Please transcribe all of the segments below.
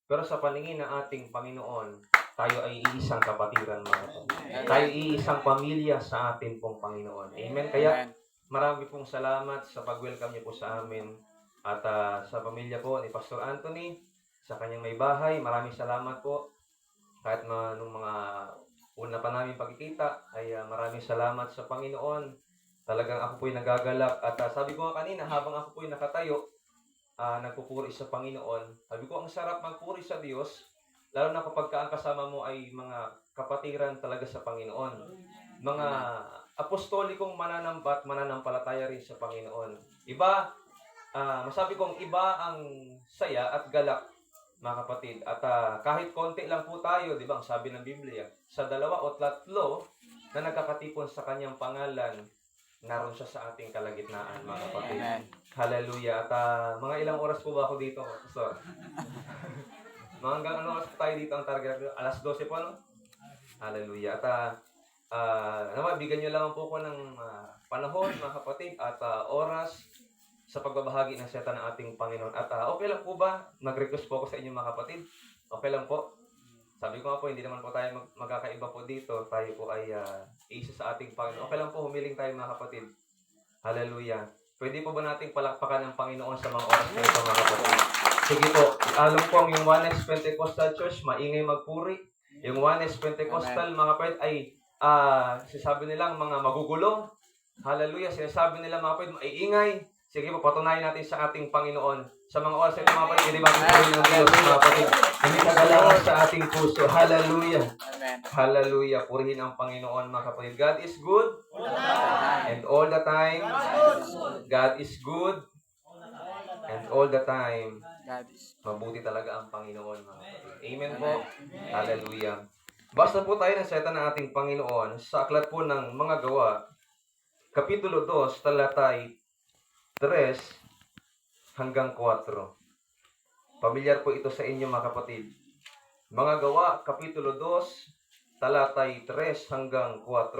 Pero sa paningin ng ating Panginoon, tayo ay iisang kapatiran, mga kapatid. Tayo iisang pamilya sa atin pong Panginoon. Amen. Kaya marami pong salamat sa pag-welcome niyo po sa amin at sa pamilya po ni Pastor Anthony, sa kanyang may bahay. Maraming salamat po. Kahit nung mga una pa namin pagkikita, ay maraming salamat sa Panginoon. Talagang ako po'y nagagalak. At sabi ko nga kanina, habang ako po'y nakatayo, nagpupuri sa Panginoon. Sabi ko, ang sarap magpuri sa Diyos, lalo na kapag ang kasama mo ay mga kapatiran talaga sa Panginoon. Mga apostolikong mananambat, mananampalataya rin sa Panginoon. Iba, masabi kong iba ang saya at galak, mga kapatid. At kahit konti lang po tayo, di ba, ang sabi ng Biblia, sa 2 o 3 na nagkakatipon sa kanyang pangalan, naroon siya sa ating kalagitnaan, mga kapatid. Amen. Hallelujah. At mga ilang oras po ba ako dito, Pastor? Mga hanggang ano oras po tayo dito ang target? Alas 12 po, no? Hallelujah. At bigyan niyo lang po ko ng panahon, mga kapatid, at oras sa pagbabahagi ng seta ng ating Panginoon. At okay lang po ba? Nag-request po ako sa inyo, mga kapatid. Okay lang po. Sabi ko nga po, hindi naman po tayo magkakaiba po dito. Tayo po ay isa sa ating Panginoon. Okay lang po, humiling tayo, mga kapatid. Hallelujah. Pwede po ba nating palakpakan ng Panginoon sa mga oras na ito, mga kapatid? Sige po, alam po ang yung Oneness Pentecostal Church, maingay magpuri. Yung Oneness Pentecostal, mga kapatid, ay sinasabi nilang mga magugulo. Hallelujah. Sinasabi nila, mga kapatid, maiingay. Sige po, patunayan natin sa ating Panginoon. Sa mga oras na ito, mga kapatid, hindi ba patuloy ng Diyos, mga kapatid? Hindi kagalangan sa ating puso. Hallelujah. Amen. Hallelujah. Purihin ang Panginoon, mga kapatid. God is good. And all the time. God is good. And all the time. God is Mabuti talaga ang Panginoon, mga kapatid. Amen po. Hallelujah. Basta po tayo ng seta ng ating Panginoon sa aklat po ng mga gawa, Kapitulo 2, talatay 3 hanggang 4. Pamilyar po ito sa inyo, mga kapatid. Mga gawa, Kapitulo 2, talatay 3 hanggang 4.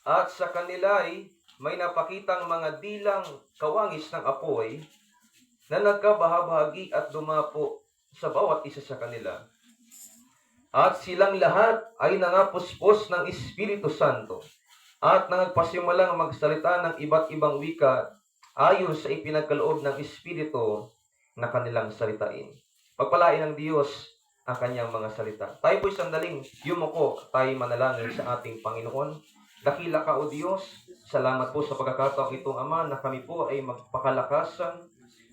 At sa kanila'y may napakitang mga dilang kawangis ng apoy na nagkabahabahagi at dumapo sa bawat isa sa kanila. At silang lahat ay nangapuspos ng Espiritu Santo at nagpasimulang magsalita ng iba't ibang wika ayon sa ipinagkaloob ng Espiritu na kanilang salitain. Pagpalain ng Diyos ang kanyang mga salita. Tayo po'y sandaling yumuko, tayo manalangin sa ating Panginoon. Dakila ka, O Diyos. Salamat po sa pagkakataong itong Ama na kami po ay magpakalakasan,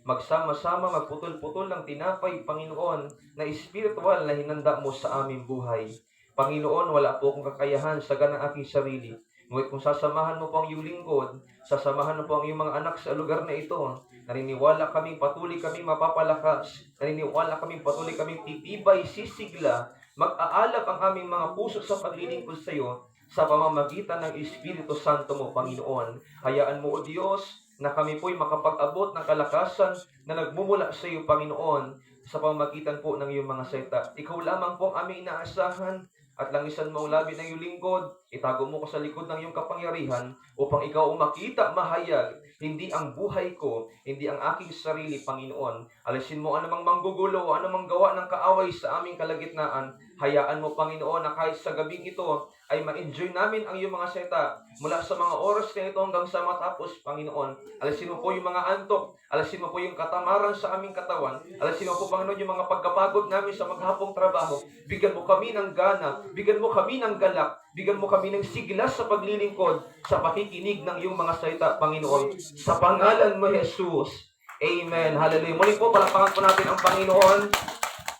magsama-sama, magputol-putol ng tinapay, Panginoon, na espiritual na hinanda mo sa aming buhay. Panginoon, wala po akong kakayahan sa ganang aking sarili. Ngunit kung sasamahan mo po ang iyong lingkod, sasamahan mo po ang iyong mga anak sa lugar na ito, naniniwala kaming patuloy kaming mapapalakas, naniniwala kaming patuloy kaming titibay, sisigla, mag-aalap ang aming mga puso sa paglilingkod sa iyo sa pamamagitan ng Espiritu Santo mo, Panginoon. Hayaan mo, O Diyos, na kami po'y makapag-abot ng kalakasan na nagmumula sa iyo, Panginoon, sa pamamagitan po ng iyong mga salita. Ikaw lamang po ang aming inaasahan at langisan mo ang labi ng iyong lingkod. Itago mo ko sa likod ng iyong kapangyarihan upang ikaw makita, mahayag, hindi ang buhay ko, hindi ang aking sarili, Panginoon. Alisin mo anumang manggugulo, anumang gawa ng kaaway sa aming kalagitnaan. Hayaan mo, Panginoon, na kahit sa gabing ito ay ma-enjoy namin ang iyong mga salita mula sa mga oras na ito hanggang sa matapos, Panginoon. Alisin mo po yung mga antok, alisin mo po yung katamaran sa aming katawan, alisin mo po, Panginoon, yung mga pagkapagod namin sa maghapong trabaho. Bigyan mo kami ng gana, bigyan mo kami ng galak, bigyan mo kami ng sigla sa paglilingkod, sa pakikinig ng iyong mga salita, Panginoon. Sa pangalan mo, Jesus. Amen. Hallelujah. Muli po, palakpakan po natin ang Panginoon.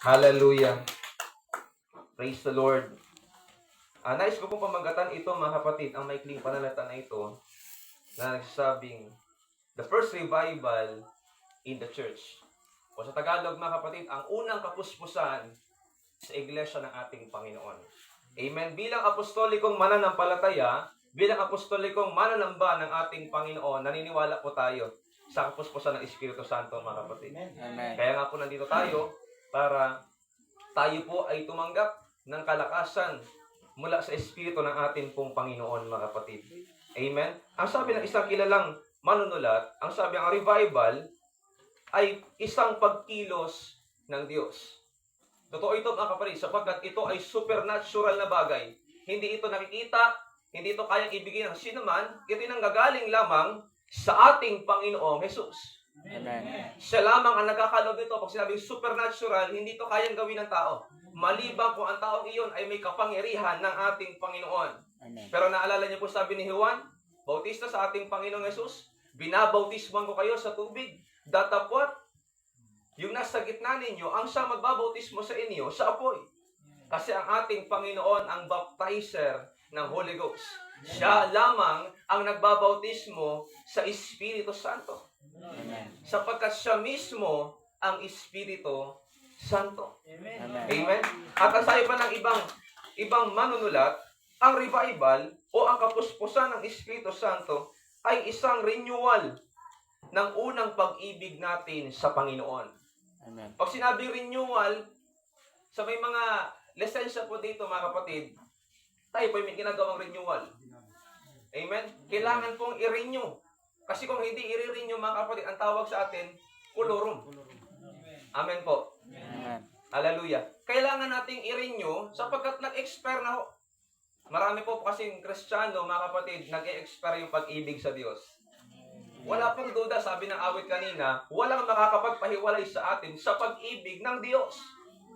Hallelujah. Praise the Lord. Nais ko pong pamagatan ito, mga kapatid, ang maikling panalata na ito na nagsasabing the first revival in the church. O sa Tagalog, mga kapatid, ang unang kapuspusan sa iglesia ng ating Panginoon. Amen. Bilang apostolikong mananampalataya, bilang apostolikong mananamba ng ating Panginoon, naniniwala po tayo sa kapuspusan ng Espiritu Santo, mga kapatid. Amen. Kaya nga po nandito tayo para tayo po ay tumanggap ng kalakasan mula sa Espiritu ng ating pong Panginoon, mga kapatid. Amen? Ang sabi ng isang kilalang manunulat, ang sabi ang revival ay isang pagkilos ng Diyos. Totoo ito mga kapatid, sapagkat ito ay supernatural na bagay. Hindi ito nakikita, hindi ito kayang ibigay ng sinuman, ito ay nanggagaling lamang sa ating Panginoong Jesus. Amen. Siya lamang ang nagkakaloob nito. Pag sinabing supernatural, hindi ito kayang gawin ng tao. Maliban kung ang taong iyon ay may kapangyarihan ng ating Panginoon. Amen. Pero naalala niyo po sabi ni Juan, Bautista sa ating Panginoong Jesus, binabautisman ko kayo sa tubig. Datapwat, yung nasa gitna ninyo, ang siya magbabautismo sa inyo sa apoy. Kasi ang ating Panginoon ang baptizer ng Holy Ghost. Siya lamang ang nagbabautismo sa Espiritu Santo. Amen. Sapagkat siya mismo ang Espiritu Santo. Amen. Amen? At ang sabi pa ng ibang manunulat, ang revival o ang kapuspusan ng Espiritu Santo ay isang renewal ng unang pag-ibig natin sa Panginoon. Amen. Pag sinabing renewal, sa may mga lisensya po dito mga kapatid, tayo po may ginagawang renewal. Amen? Kailangan pong i-renew. Kasi kung hindi i-renew mga kapatid, ang tawag sa atin, kolorum. Amen po. Amen. Hallelujah. Kailangan nating i-renew sapagkat nag-expire na ho. Marami po kasing Kristiyano, mga kapatid, nag-expire yung pag-ibig sa Diyos. Wala pong duda, sabi ng awit kanina, walang makakapagpahiwalay sa atin sa pag-ibig ng Diyos.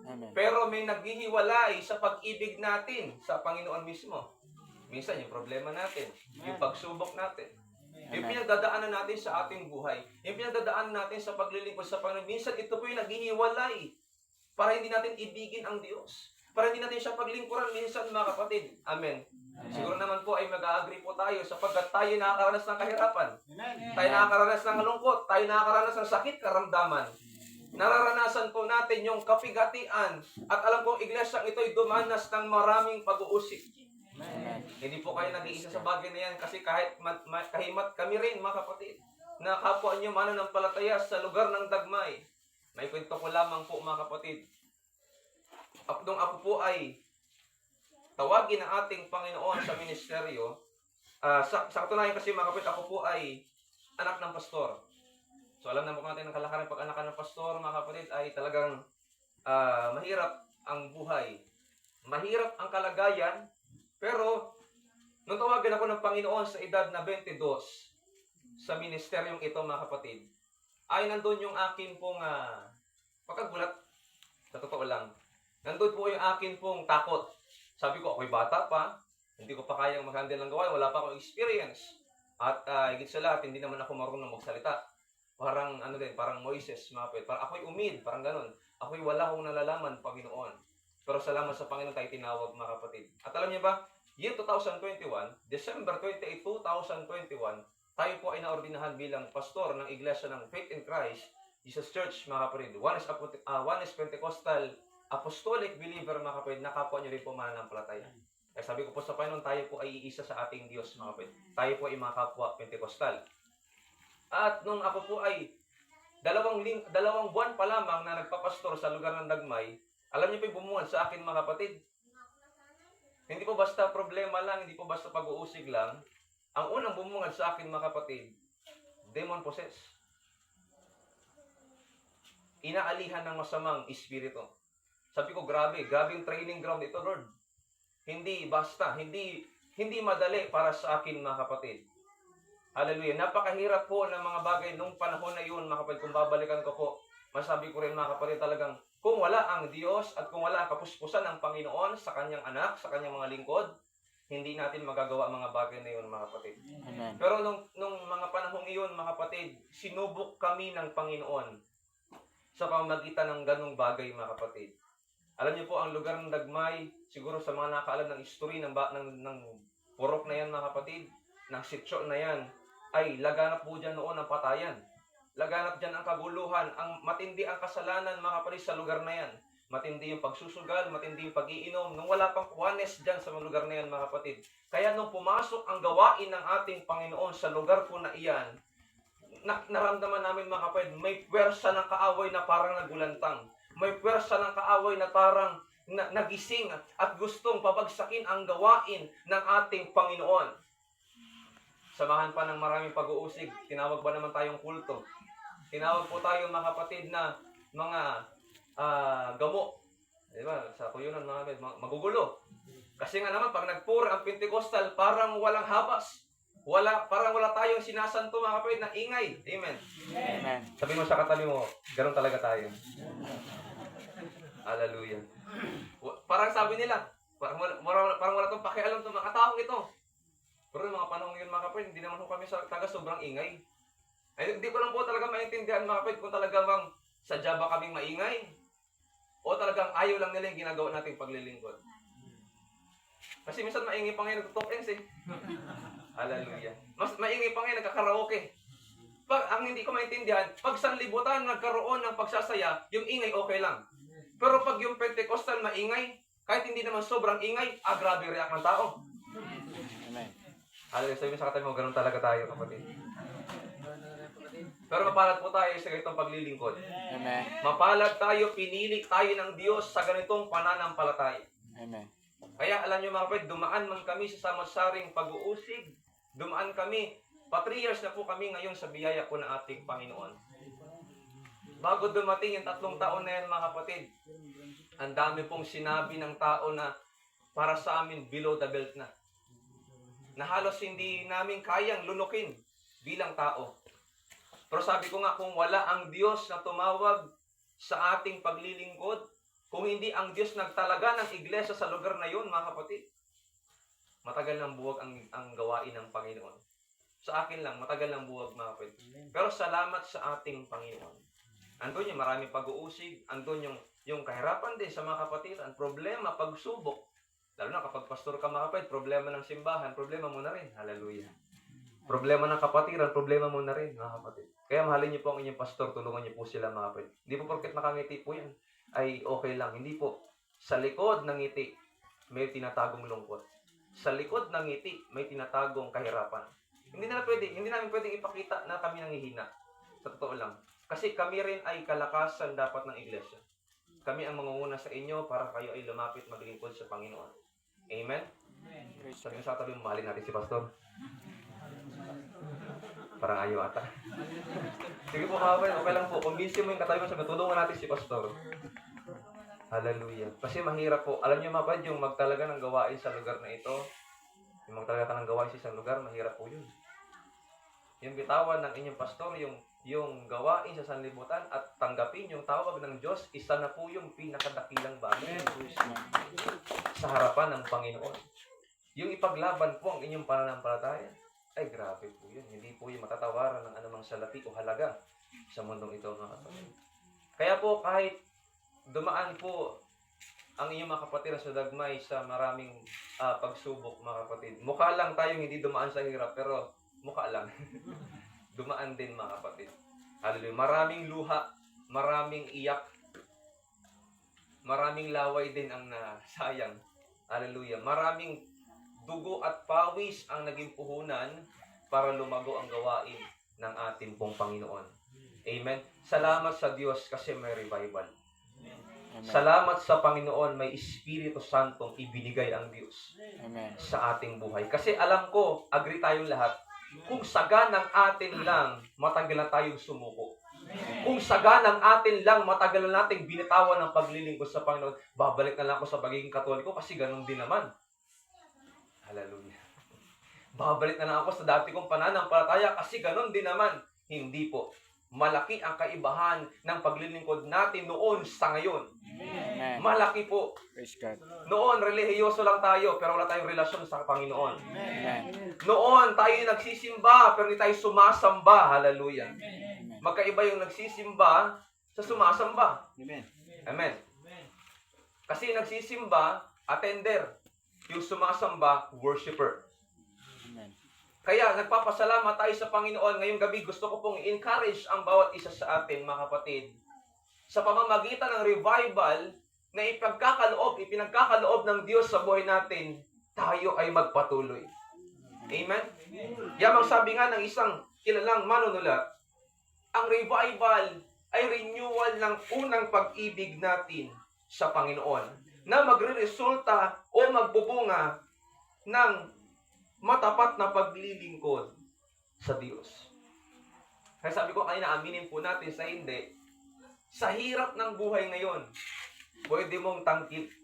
Amen. Pero may naghihiwalay sa pag-ibig natin sa Panginoon mismo. Minsan yung problema natin, yung pagsubok natin, yung pinagdadaanan natin sa ating buhay, yung pinagdadaanan natin sa paglilingkod sa Panginoon. Minsan ito po yung naghihiwalay para hindi natin ibigin ang Diyos. Para hindi natin siya paglingkuran minsan mga kapatid. Amen. Siguro naman po ay mag-agree po tayo sapagkat tayo nakakaranas ng kahirapan. Tayo nakakaranas ng lungkot. Tayo nakakaranas ng sakit, karamdaman. Nararanasan po natin yung kapigatian at alam kong iglesyang ito'y dumanas ng maraming pag-uusig. Amen. Hindi po kayo nag-iisa sa bagay na yan kasi kahit kahimat kami rin mga kapatid na kapwa nyo mananampalataya sa lugar ng Dagmay. May kwento ko lamang po mga kapatid. Nung ako po ay tawagin ng ating Panginoon sa ministeryo, sa katunayan kasi mga kapatid, ako po ay anak ng pastor. So alam naman po natin ang kalakaran pag anak ng pastor, mga kapatid, ay talagang mahirap ang buhay. Mahirap ang kalagayan, pero nung tawagan ako ng Panginoon sa edad na 22 sa ministeryong ito, mga kapatid, ay nandun yung akin pong pagkagulat, sa totoo lang. Nandun po yung akin pong takot. Sabi ko, ako'y bata pa, hindi ko pa kayang mag-handle ng gawain, wala pa akong experience. At higit sa lahat, hindi naman ako marunong magsalita. Parang parang Moises, mga kapatid. Parang ako'y umid, parang ganun. Ako'y wala akong nalalaman, Panginoon. Pero salamat sa Panginoon tayo tinawag, mga kapatid. At alam niyo ba, year 2021, December 28, 2021, tayo po ay naordinahan bilang pastor ng Iglesia ng Faith in Christ, Jesus Church, mga kapatid. One is Pentecostal Apostolic Believer, mga kapatid, na kapwa niyo rin po mananampalataya. Kaya sabi ko po sa Panginoon, tayo po ay iisa sa ating Diyos, mga kapatid. Tayo po ay mga kapwa Pentecostal. At nung ako po ay dalawang buwan pa lamang na nagpapastor sa lugar ng Dagmay, alam niyo po bumuhan sa akin, mga kapatid. Hindi po basta problema lang, hindi po basta pag-uusig lang. Ang unang bumungad sa akin, mga kapatid, demon possessed. Inaalihan ng masamang espiritu. Sabi ko, grabing training ground ito, Lord. Hindi basta, hindi madali para sa akin, mga kapatid. Hallelujah. Napakahirap po ng mga bagay nung panahon na yun, mga kapatid. Kung babalikan ko po, masabi ko rin, mga kapatid, talagang kung wala ang Diyos at kung wala ang kapuspusan ng Panginoon sa kanyang anak, sa kanyang mga lingkod, hindi natin magagawa mga bagay na yun, mga kapatid. Amen. Pero nung mga panahong iyon, mga kapatid, sinubok kami ng Panginoon sa pamamagitan ng ganong bagay, mga kapatid. Alam niyo po, ang lugar ng Dagmay, siguro sa mga nakaalam ng history ng purok na yan, mga kapatid, ng sityo na yan, ay laganap po dyan noon ang patayan. Laganap dyan ang kaguluhan, ang matindi ang kasalanan, mga kapatid, sa lugar na yan. Matindi yung pagsusugal, matindi yung pag-iinom. Nung wala pang Juanes dyan sa mga lugar na yan, mga kapatid. Kaya nung pumasok ang gawain ng ating Panginoon sa lugar po na iyan, naramdaman namin, mga kapatid, may pwersa ng kaaway na parang nagulantang. May pwersa ng kaaway na parang nagising at gustong pabagsakin ang gawain ng ating Panginoon. Samahan pa ng maraming pag-uusig, tinawag ba naman tayong kulto? Tinawag po tayo, mga kapatid, na mga gamo. Di ba? Sa kuyunan mga kapatid, magugulo. Kasi nga naman, pag nagpura ang Pentecostal, parang walang habas. Parang wala tayong sinasanto mga kapatid na ingay. Amen. Amen. Sabi mo sa katabi mo, ganun talaga tayo. Hallelujah. Parang sabi nila, parang wala tong pakialam itong mga taong ito. Pero yung mga panahon ngayon mga kapatid, hindi naman po kami taga sobrang ingay. Ay, hindi ko lang po talaga maintindihan mga kapatid kung talaga bang sadya ba kaming maingay o talagang ayaw lang nila yung ginagawa nating paglilingkod. Kasi minsan maingay pa ngayon nagtutok ends eh. Hallelujah. Mas maingay pa ngayon nagkakaraoke. Ang hindi ko maintindihan, pag sanlibutan nagkaroon ng pagsasaya, yung ingay okay lang. Pero pag yung Pentecostal maingay, kahit hindi naman sobrang ingay, grabe react ng tao. Amen. Hallelujah. Sabi mo sa katabi mo, ganun talaga tayo kapatid. Pero mapalad po tayo sa ganitong paglilingkod. Amen. Mapalad tayo, pinili tayo ng Diyos sa ganitong pananampalataya. Amen. Kaya alam nyo mga kapatid, dumaan man kami sa samot-saring pag-uusig. Dumaan kami, 3 years na po kami ngayon sa biyaya po ng ating Panginoon. Bago dumating yung 3 taon na yan mga kapatid, ang dami pong sinabi ng tao na para sa amin below the belt na. Na halos hindi namin kayang lunukin bilang tao. Pero sabi ko nga, kung wala ang Diyos na tumawag sa ating paglilingkod, kung hindi ang Diyos nagtalaga ng iglesia sa lugar na yun, mga kapatid, matagal ng buwag ang gawain ng Panginoon. Sa akin lang, matagal ng buwag, mga kapatid. Pero salamat sa ating Panginoon. Andun yung maraming pag-uusig, andun yung kahirapan din sa mga kapatiran, problema, pagsubok. Lalo na kapag pastor ka mga kapatid, problema ng simbahan, problema mo na rin. Hallelujah. Problema ng kapatiran, problema mo na rin, mga kapatid. Kaya mahalin niyo po ang inyong pastor, tulungan niyo po sila mga kapatid. Hindi po porket nakangiti po yan, ay okay lang. Hindi po. Sa likod ng ngiti, may tinatagong lungkot. Sa likod ng ngiti, may tinatagong kahirapan. Hindi namin pwedeng ipakita na kami nangihina. Sa totoo lang. Kasi kami rin ay kalakasan dapat ng iglesia. Kami ang mangunguna sa inyo para kayo ay lumapit maglingkod sa Panginoon. Amen? Sabi mo sa tabi, mahalin natin si pastor. Parang ayaw ata. Sige po mga kapatid, okay lang po. Kumbinsin mo yung katabi mo, sabi, tulungan natin si pastor. Hallelujah. Kasi mahirap po. Alam niyo mga kapatid, yung magtalaga ng gawain sa lugar na ito, yung magtalaga ka ng gawain sa isang lugar, mahirap po yun. Yung bitawan ng inyong pastor, yung gawain sa sanlibutan at tanggapin yung tawag ng Diyos, isa na po yung pinakadakilang bagay sa harapan ng Panginoon. Yung ipaglaban po ang inyong pananampalataya, ay grabe po yun. Hindi po yung matatawaran ng anumang salapi o halaga sa mundong ito, mga kapatid. Kaya po kahit dumaan po ang inyong mga kapatid sa dagmay sa maraming pagsubok, mga kapatid. Mukha lang tayong hindi dumaan sa hirap, pero mukha lang. Dumaan din, mga kapatid. Hallelujah. Maraming luha, maraming iyak, maraming laway din ang nasayang. Hallelujah. Maraming dugo at pawis ang naging puhunan para lumago ang gawain ng ating pong Panginoon. Amen. Salamat sa Diyos kasi may revival. Amen. Salamat sa Panginoon, may Espiritu Santong ibinigay ang Diyos Amen. sa ating buhay. Kasi alam ko, agree tayong lahat, kung saganang atin lang, matagal na tayong sumuko. Kung saganang atin lang, matagal na nating binitawan ng paglilingkod sa Panginoon, babalik na lang ako sa pagiging Katoliko kasi ganun din naman. Hallelujah. Babalik na lang ako sa dati kong pananampalataya kasi ganun din naman. Hindi po. Malaki ang kaibahan ng paglilingkod natin noon sa ngayon. Amen. Malaki po. Praise God. Noon, relihiyoso lang tayo, pero wala tayong relasyon sa Panginoon. Amen. Noon, tayo nagsisimba, pero hindi tayo sumasamba. Hallelujah. Amen. Magkaiba yung nagsisimba sa sumasamba. Amen. Amen. Kasi yung nagsisimba, attender. Yung sumasamba, worshiper. Amen. Kaya nagpapasalamat tayo sa Panginoon. Ngayong gabi gusto ko pong i-encourage ang bawat isa sa atin, mga kapatid. Sa pamamagitan ng revival na ipinagkakaloob ng Diyos sa buhay natin, tayo ay magpatuloy. Amen? Yamang sabi nga ng isang kilalang manunulat, ang revival ay renewal ng unang pag-ibig natin sa Panginoon na magre-resulta o magbubunga ng matapat na paglilingkod sa Diyos. Kaya sabi ko kanina, aminin po natin sa hindi, Sa hirap ng buhay ngayon, pwede mong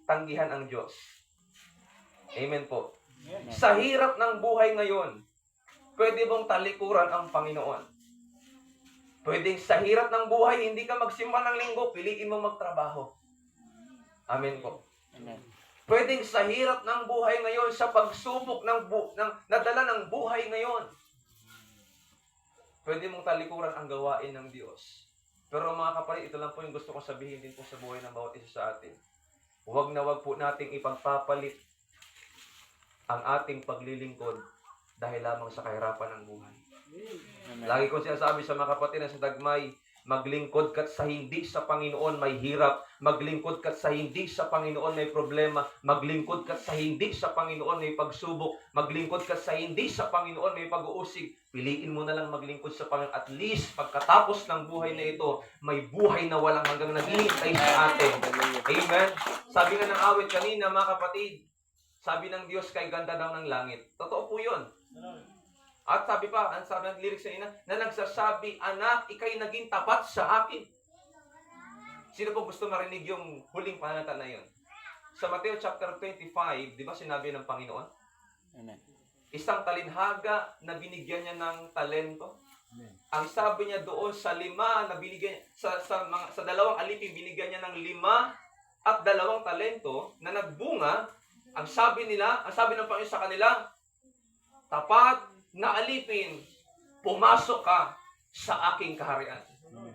tanggihan ang Diyos. Amen po. Sa hirap ng buhay ngayon, pwede mong talikuran ang Panginoon. Pwedeng sa hirap ng buhay, hindi ka magsimba ng linggo, piliin mo magtrabaho. Amen po. Amen. Pwedeng sa hirap ng buhay ngayon, sa pagsubok ng nadala ng buhay ngayon, pwede mong talikuran ang gawain ng Diyos. Pero mga kapatid, ito lang po yung gusto kong sabihin din po sa buhay ng bawat isa sa atin. Huwag na huwag po nating ipagpapalit ang ating paglilingkod dahil lamang sa kahirapan ng buhay. Amen. Lagi ko sinasabi sa mga kapatid na sa Dagmay, maglingkod ka sa hindi sa Panginoon may hirap, maglingkod ka sa hindi sa Panginoon may problema, maglingkod ka sa hindi sa Panginoon may pagsubok, maglingkod ka sa hindi sa Panginoon may pag-uusig. Piliin mo na lang maglingkod sa Panginoon. At least, pagkatapos ng buhay na ito, may buhay na walang hanggang naghihintay sa atin. Amen? Sabi nga ng awit kanina, mga kapatid, sabi ng Diyos, kay ganda daw ng langit. Totoo po yun. At sabi pa, ang sabi ng lyrics sa ina, na nagsasabi, anak, ikay naging tapat sa akin. Sino po gusto marinig yung huling pananata na yun? Sa Mateo chapter 25, di ba sinabi ng Panginoon? Amen. Isang talinhaga na binigyan niya ng talento. Amen. Ang sabi niya doon sa 5 na binigyan sa 2 alipin, binigyan niya ng 5 at 2 talento na nagbunga. Ang sabi ng Panginoon sa kanila, tapat na alipin, pumasok ka sa aking kaharian.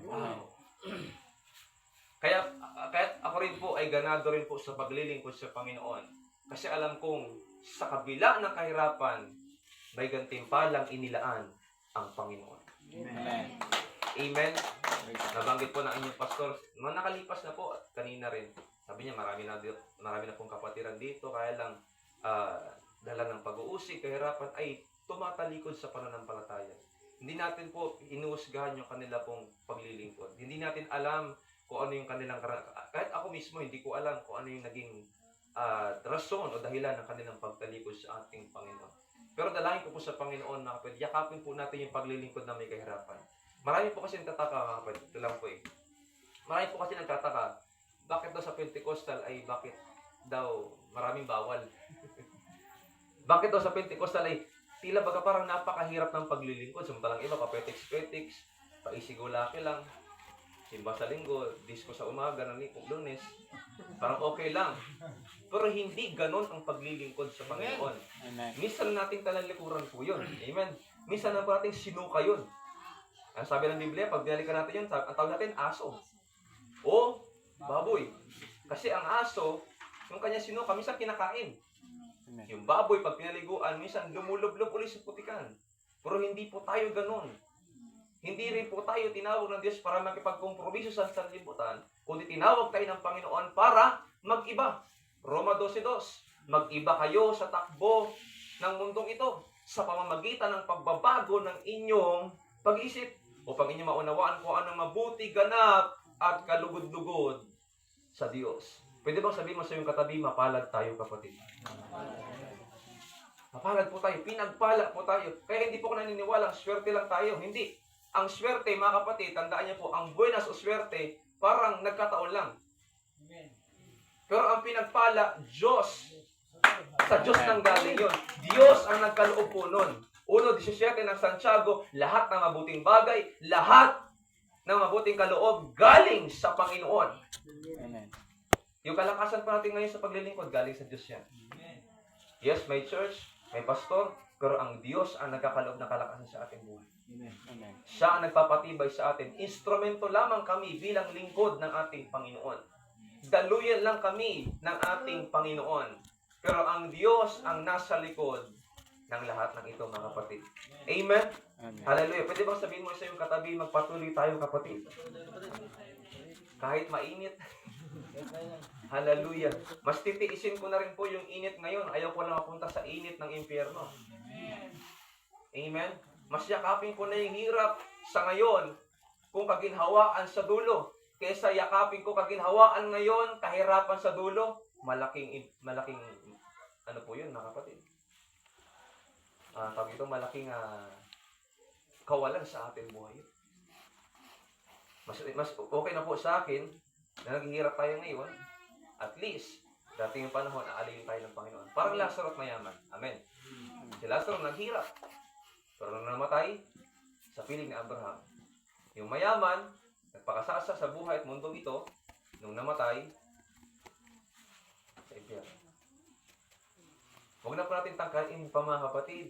Wow. Kaya ako rin po ay ganado rin po sa paglilingkod sa Panginoon. Kasi alam kong sa kabila ng kahirapan, may gantimpalang inilaan ang Panginoon. Amen. Amen. Nabanggit po ng inyong pastor, nakalipas na po at kanina rin. Sabi niya marami na pong kapatiran dito, kaya lang dala ng pag-uusig, kahirapan ay tumatalikod sa pananampalataya. Hindi natin po inuusgahan yung kanila pong paglilingkod. Hindi natin alam kung ano yung kanilang kahit ako mismo hindi ko alam kung ano yung naging rason o dahilan ng kanilang pagtalikod sa ating Panginoon. Pero dalangin ko po sa Panginoon na kapatid, yakapin po natin yung paglilingkod na may kahirapan. Marami po kasi nagtataka kapatid, ito lang po eh. Marami po kasi nagtataka, bakit daw sa Pentecostal ay bakit daw maraming bawal? Bakit daw sa Pentecostal ay tila baga parang napakahirap ng paglilingkod. Samantalang iba, pa-petiks-petiks, paisigulaki lang, simba sa linggo, disco sa umaga, nanikong Lunes. Parang okay lang. Pero hindi ganon ang paglilingkod sa Panginoon. Amen. Minsan nating talalikuran po yun. Amen. Minsan na po nating sinuka yun. Ang sabi ng Biblia, pag binalikan natin yun, ang tawag natin aso. O baboy. Kasi ang aso, yung kanya sinuka, minsan kinakain. Amen. Yung baboy, pag pinaliguan, minsan lumulublob ulit sa putikan. Pero hindi po tayo ganon. Hindi rin po tayo tinawag ng Diyos para makipagkompromiso sa sanlibutan, kundi tinawag tayo ng Panginoon para mag-iba. Roma 12:2, mag-iba kayo sa takbo ng mundong ito sa pamamagitan ng pagbabago ng inyong pag-iisip upang inyong maunawaan kung anong mabuti, ganap at kalugod-lugod sa Diyos. Pwede bang sabihin mo sa iyong katabi, mapalad tayo kapatid? Mapalad po tayo, pinagpala po tayo. Kaya hindi po ako naniniwala, swerte lang tayo. Hindi. Ang swerte, mga kapatid, tandaan niyo po, ang buenas o swerte, parang nagkataon lang. Pero ang pinagpala, Diyos. Sa Diyos nang galing yun. Diyos ang nagkaloob po nun. 1:17 ng Santiago, lahat ng mabuting bagay, lahat ng mabuting kaloob, galing sa Panginoon. Amen. Yung kalakasan pa natin ngayon sa paglilingkod, galing sa Diyos yan. Yes, may church, may pastor, pero ang Diyos ang nagkakaloob na kalakasan sa ating buhay. Amen. Siya ang nagpapatibay sa atin. Instrumento lamang kami bilang lingkod ng ating Panginoon. Daluyan lang kami ng ating Panginoon. Pero ang Diyos ang nasa likod ng lahat ng ito, mga kapatid. Amen? Amen. Hallelujah. Pwede bang sabihin mo sa iyong katabi, magpatuloy tayo, kapatid? Kahit mainit. Hallelujah. Mas titiisin ko na rin po yung init ngayon. Ayaw ko lang mapunta sa init ng impyerno. Amen? Mas yakapin ko na yung hirap sa ngayon kung kaginhawaan sa dulo. Kesa yakapin ko kaginhawaan ngayon, kahirapan sa dulo, malaking ano po yun, mga kapatid? Tawag ito, malaking kawalan sa ating buhay. Mas okay na po sa akin na naghihirap tayo ngayon. At least, dating yung panahon, aaliyin tayo ng Panginoon. Parang Lazaro at mayaman. Amen. Si Lazaro naghirap. Pero nung namatay, sa piling ni Abraham. Yung mayaman, nagpakasasa sa buhay at mundong ito, nung namatay, sa impyerno. Huwag na po natin tangkain pa mga kapatid,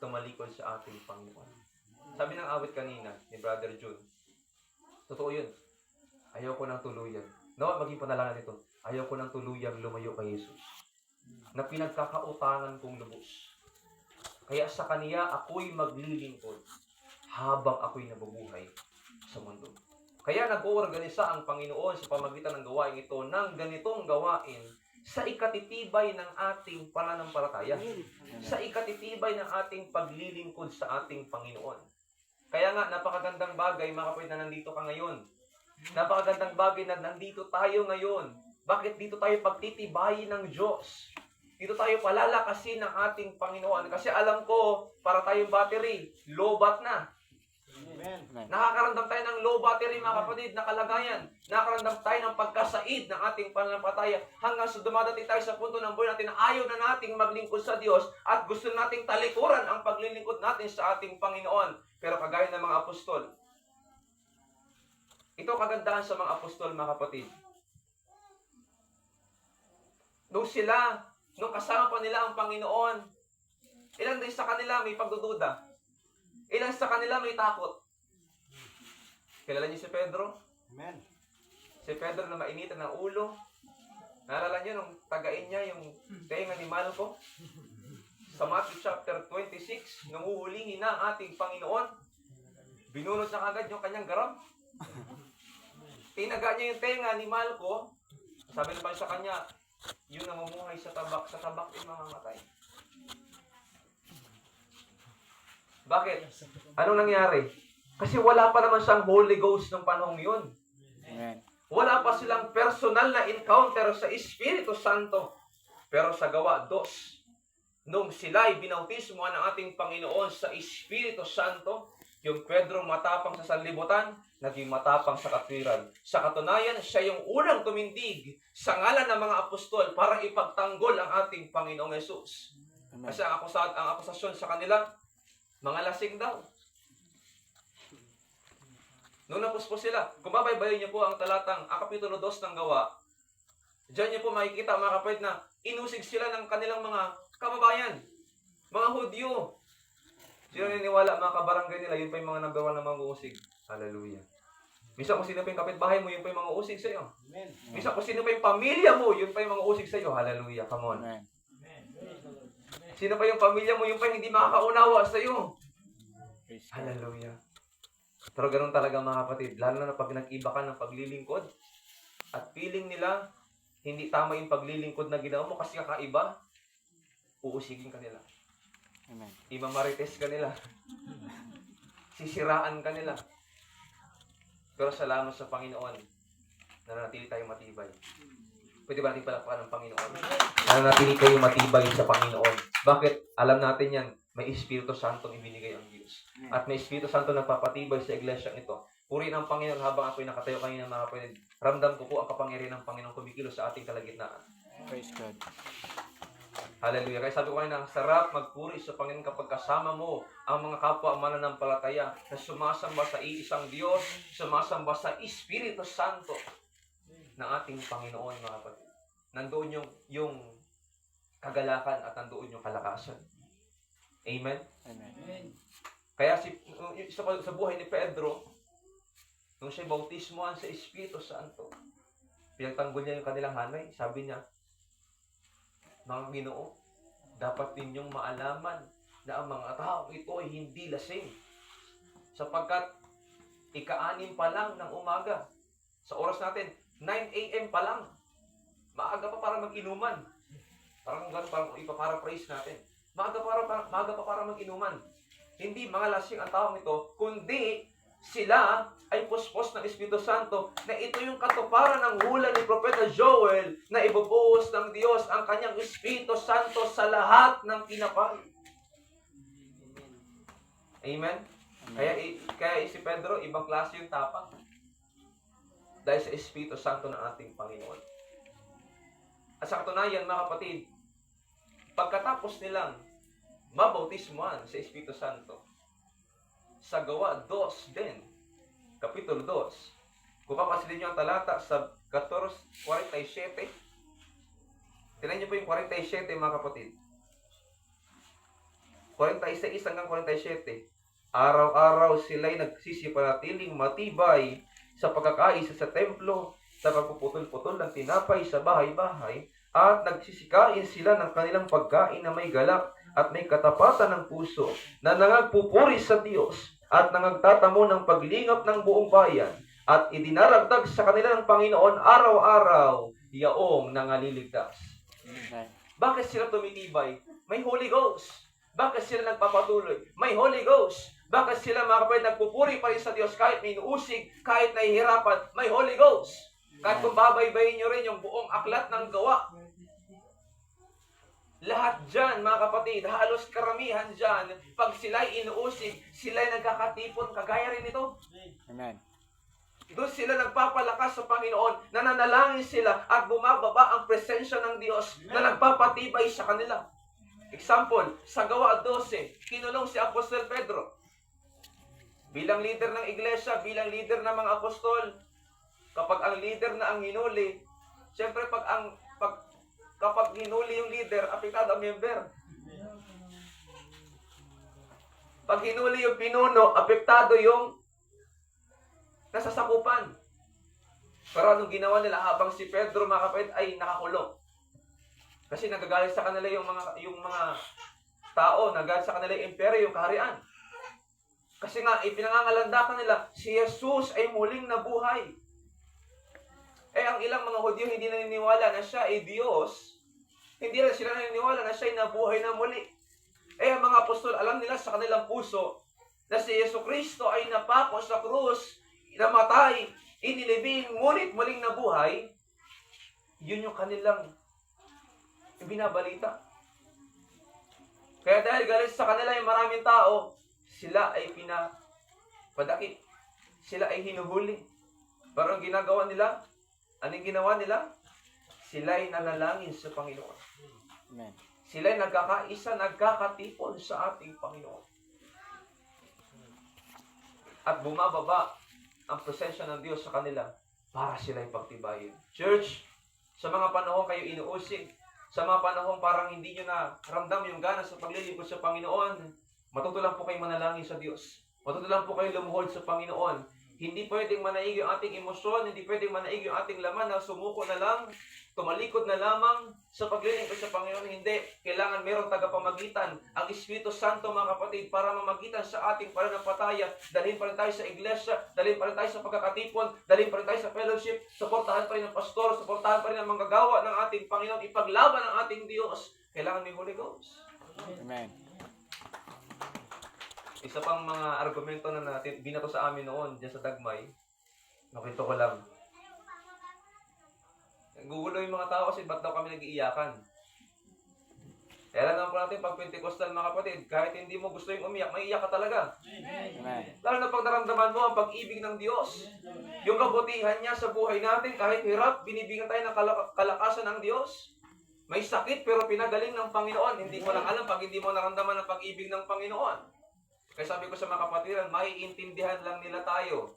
tumalikod sa ating Panginoon. Sabi ng awit kanina ni Brother June, totoo yun. Ayaw ko ng tuluyan. No, maging panalangan ito. Ayaw ko ng tuluyang lumayo kay Jesus. Na pinagkakautangan kong lubos. Kaya sa Kaniya ako'y maglilingkod habang ako'y nabubuhay sa mundo. Kaya nag-oorganisa ang Panginoon sa pamagitan ng gawain ito ng ganitong gawain sa ikatitibay ng ating pananampalataya. Sa ikatitibay ng ating paglilingkod sa ating Panginoon. Kaya nga, napakagandang bagay, mga kapatid, na nandito ka ngayon. Napakagandang bagay na nandito tayo ngayon. Bakit dito tayo pagtitibayin ng Diyos? Dito tayo palalakasin ng ating Panginoon. Kasi alam ko, para tayong battery, low bat na. Amen. Nakakaramdam tayo ng low battery, mga kapatid, na kalagayan. Nakakaramdam tayo ng pagkasaid ng ating pananampalataya hanggang sa dumadating tayo sa punto ng buhay natin na ayaw na nating maglingkod sa Diyos at gusto nating talikuran ang paglilingkod natin sa ating Panginoon. Pero kagaya ng mga apostol, ito kagandahan sa mga apostol, mga kapatid. Nung kasama pa nila ang Panginoon, ilan din sa kanila may pagdududa. Ilan sa kanila may takot. Kilala niyo si Pedro? Amen. Si Pedro na mainitan ng ulo. Naalala niyo nung tagain niya yung tenga ni Malco? Sa Matthew chapter 26, nung uhulihin na ang ating Panginoon, binunot na agad yung kanyang garam. Tinaga niya yung tenga ni Malco. Sabi naman sa kanya, yung namumuhay sa tabak ay mamamatay. Bakit? Anong nangyari? Kasi wala pa naman siyang Holy Ghost ng panahong yun. Amen. Wala pa silang personal na encounter sa Espiritu Santo. Pero sa gawa 2, nung sila'y binautismuhan ng ating Panginoon sa Espiritu Santo, yung Pedro matapang sa sanlibutan, naging matapang sa katwiran. Sa katunayan, siya yung unang tumindig sa ngalan ng mga apostol para ipagtanggol ang ating Panginoong Yesus. Amen. Kasi ang akusasyon sa kanila, mga lasing daw. Nung napuspos sila, kung babaybayin niyo po ang talatang, kapitulo 2 ng Gawa, diyan niyo po makikita, mga kapatid, na inusig sila ng kanilang mga kababayan, mga Hudyo. Sino niniwala, mga kabarangay nila, yun pa yung mga number 1 na mga usig. Hallelujah. Minsan kung sino pa yung kapitbahay mo, yun pa yung mga usig sa iyo. Amen. Minsan kung sino pa yung pamilya mo, yun pa yung mga usig sa iyo. Hallelujah. Come on. Amen. Sino pa yung pamilya mo, yun pa yung hindi makakaunawa sa iyo. Praise God. Hallelujah. Pero ganun talaga, mga kapatid. Lalo na pag nag-iba ka ng paglilingkod at feeling nila hindi tama yung paglilingkod na ginawa mo kasi kakaiba, uusigin ka nila. Amen. Imamarites ka nila. Sisiraan ka nila. Pero salamat sa Panginoon na nanatili tayong matibay. Pwede ba natin palakpakan ng Panginoon? Na nanatili kayong matibay sa Panginoon. Bakit? Alam natin yan. May Espiritu Santong ibinigay ang Diyos. At may Espiritu Santo nagpapatibay sa iglesia ito. Purihin ang Panginoon habang ako'y nakatayo kanina, mga kapatid. Ramdam ko po ang kapangyarihan ng Panginoon kumikilos sa ating kalagitnaan. Praise God. Hallelujah. Kaya sabi ko kanina, sarap magpuri sa Panginoon kapag kasama mo ang mga kapwa mananampalataya na sumasamba sa iisang Diyos, sumasamba sa Espiritu Santo ng ating Panginoon, mga kapatid. Nandoon yung kagalakan at nandoon yung kalakasan. Amen? Amen. Kaya sa buhay ni Pedro, nung siya bautismoan sa Espiritu Santo, pinagtanggol niya yung kanilang hanay. Sabi niya, mga Ginoo, dapat ninyong maalaman na ang mga tao ito ay hindi lasing. Sapagkat ika-6 pa lang ng umaga. Sa oras natin, 9 a.m. pa lang. Maaga pa para mag-inuman. Parang ipaparaphrase natin. Maaga pa para mag-inuman. Hindi mga lasing ang taong ito, kundi sila ay puspos ng Espiritu Santo na ito yung katuparan ng hula ni Propeta Joel na ibubuhos ng Diyos ang kanyang Espiritu Santo sa lahat ng tinapay. Amen? Kaya si Pedro, ibang klase yung tapang. dahil sa Espiritu Santo ng ating Panginoon. At sa katunayan, mga kapatid, pagkatapos nilang mabautismuhan sa Espiritu Santo, sa Gawa 2 din, Kapitulo 2, kung papasilin nyo ang talata sa 14:47, tingnan nyo po yung 47, mga kapatid. 46 hanggang 47. Araw-araw sila'y nagsisipanatiling matibay sa pagkakaisa sa templo, sa pagpuputol-putol ng tinapay sa bahay-bahay, at nagsisikain sila ng kanilang pagkain na may galak at may katapatan ng puso, na nangagpupuri sa Diyos at nangagtatamo ng paglingap ng buong bayan, at idinaragdag sa kanila ng Panginoon araw-araw yaong nangaliligtas. Amen. Bakit sila tumitibay? May Holy Ghost. Bakit sila nagpapatuloy? May Holy Ghost. Bakit sila, mga kapatid, nagpupuri pa rin sa Diyos kahit may inuusig, kahit nahihirapan? May Holy Ghost. Kahit kung babaybayin nyo rin yung buong aklat ng Gawa. Lahat dyan, mga kapatid, halos karamihan dyan, pag sila'y inuusig, sila'y nagkakatipon, kagaya rin ito. Amen. Doon sila nagpapalakas sa Panginoon, nananalangin sila at bumababa ang presensya ng Diyos na nagpapatibay sa kanila. Example, sa Gawa 12, kinulong si Apostol Pedro. Bilang leader ng iglesia, bilang leader ng mga apostol, kapag ang leader na ang hinuli, siyempre kapag hinuli yung leader, apektado ang member. Pag hinuli yung pinuno, apektado yung nasasakupan. Pero anong ginawa nila habang si Pedro, mga kapatid, ay nakakulong? Kasi nagagalit sa kanila yung mga tao, nagagalit sa kanila yung imperyo, yung kaharian. Kasi nga, ipinangangalandakan nila, si Jesus ay muling nabuhay. Eh, ang ilang mga Hudyo hindi naniniwala na siya ay Diyos. Hindi rin sila naniniwala na siya ay nabuhay na muli. Eh, ang mga apostol, alam nila sa kanilang puso na si Jesucristo ay napako sa krus, namatay, inilibing, ngunit muling nabuhay. Yun yung kanilang binabalita. Kaya dahil galit sa kanila yung maraming tao, sila ay pinapadakip. Sila ay hinuhuli. Pero ang ginagawa nila, anong ginawa nila? Sila ay nanalangin sa Panginoon. Amen. Sila ay nagkakaisa, nagkakatipon sa ating Panginoon. At bumababa ang presensya ng Diyos sa kanila para sila ay pagtibayin. Church, sa mga panahon kayo inuusig, sa mga panahon parang hindi nyo na ramdam yung gana sa paglilingkod sa Panginoon, matuto lang po kayo manalangin sa Diyos. Matuto lang po kayo lumuhod sa Panginoon. Hindi pwedeng manaig yung ating emosyon, hindi pwedeng manaig yung ating laman na sumuko na lang, tumalikod na lamang sa paglilingkod sa Panginoon. Hindi. Kailangan mayroong tagapamagitan. Ang Espiritu Santo, mga kapatid, para mamagitan sa ating pananampalataya. Dalhin pa rin tayo sa iglesia, dalhin pa rin tayo sa pagkakatipon, dalhin pa rin tayo sa fellowship, suportahan pa rin ng pastor, suportahan pa rin ang manggagawa ng ating Panginoon, ipaglaban ang ating Diyos. Kailangan may Holy Ghost. Amen. Isa pang mga argumento na natin, binato sa amin noon, dyan sa Dagmay, nakwento ko lang. Gugulo yung mga tao kasi ba't daw kami nag-iiyakan? Kaya naman po natin, pag Pentecostal, mga kapatid, kahit hindi mo gusto yung umiyak, may iyak ka talaga. Amen. Lalo na pag naramdaman mo ang pag-ibig ng Diyos, yung kabutihan niya sa buhay natin, kahit hirap, binibigyan tayo ng kalakasan ng Diyos. May sakit pero pinagaling ng Panginoon. Hindi mo lang alam pag hindi mo naramdaman ang pag-ibig ng Panginoon. Kaya sabi ko sa mga kapatiran, maiintindihan lang nila tayo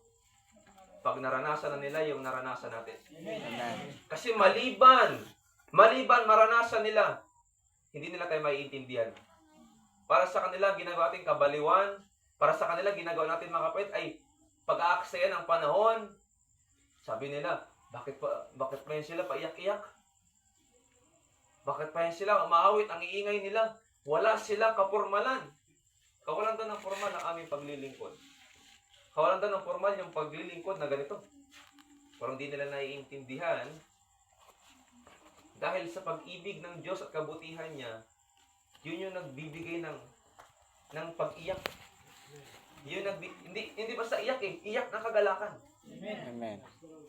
pag naranasan na nila yung naranasan natin. Amen. Kasi maliban maranasan nila, hindi nila tayo maiintindihan. Para sa kanila, ginagawa natin kabaliwan. Para sa kanila, ginagawa natin, mga kapatid, ay pag-aaksaya ng panahon. Sabi nila, bakit pa yan sila paiyak-iyak? Bakit pa yan sila umaawit ang iingay nila? Wala silang kapormalan. Kawalan daw ng formal ang aming paglilingkod. Kawalan daw ng formal yung paglilingkod na ganito. Parang hindi nila naiintindihan. Dahil sa pag-ibig ng Diyos at kabutihan niya, yun yung nagbibigay ng pag-iyak. Yun hindi basta iyak eh. Iyak ng kagalakan. Amen.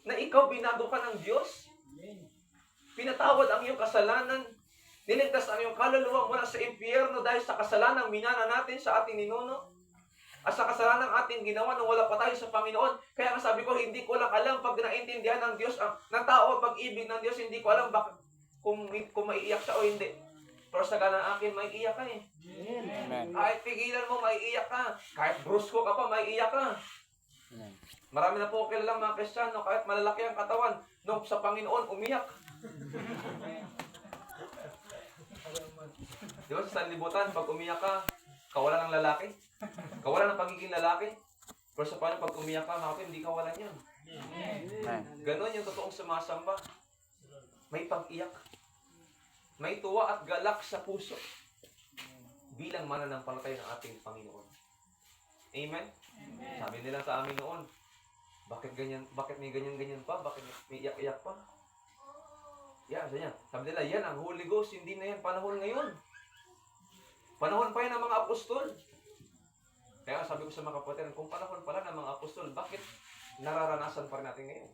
Na ikaw binago ka ng Diyos. Pinatawad ang iyong kasalanan. Niligtas ang iyong kaluluwa mula sa impyerno dahil sa kasalanang minana natin sa ating ninuno. at sa kasalanan ng ating ginawa nung wala pa tayo sa Panginoon. Kaya nga sabi ko, hindi ko lang alam pag naintindihan ng Diyos, ng tao, pag-ibig ng Diyos, hindi ko alam kung maiiyak siya o hindi. Pero sa kanan akin, maiiyak ka eh. Amen. Kahit pigilan mo, maiiyak ka. Kahit brusko ka pa, maiiyak ka. Amen. Marami na po kilalang mga Kristiyano, kahit malalaki ang katawan, nung sa Panginoon, umiyak. Di ba sa sanlibutan, pag umiyak ka, kawalan ng lalaki. Kawalan ng pagiging lalaki. Pero sa paano pag umiyak ka, mga kapatid, hindi kawalan yun. Amen. Ganon yung totoong sumasamba. May pag-iyak. May tuwa at galak sa puso. Bilang mananampalataya ng ating Panginoon. Amen? Sabi nila sa amin noon, bakit may ganyan pa? Bakit may iyak-iyak pa? Yan, sabi nila, yan ang Holy Ghost, hindi na yan panahon ngayon. Panahon pa yan ng mga apostol. Kaya sabi ko sa mga kapatid, kung panahon pala ng mga apostol, bakit nararanasan pa rin natin ngayon?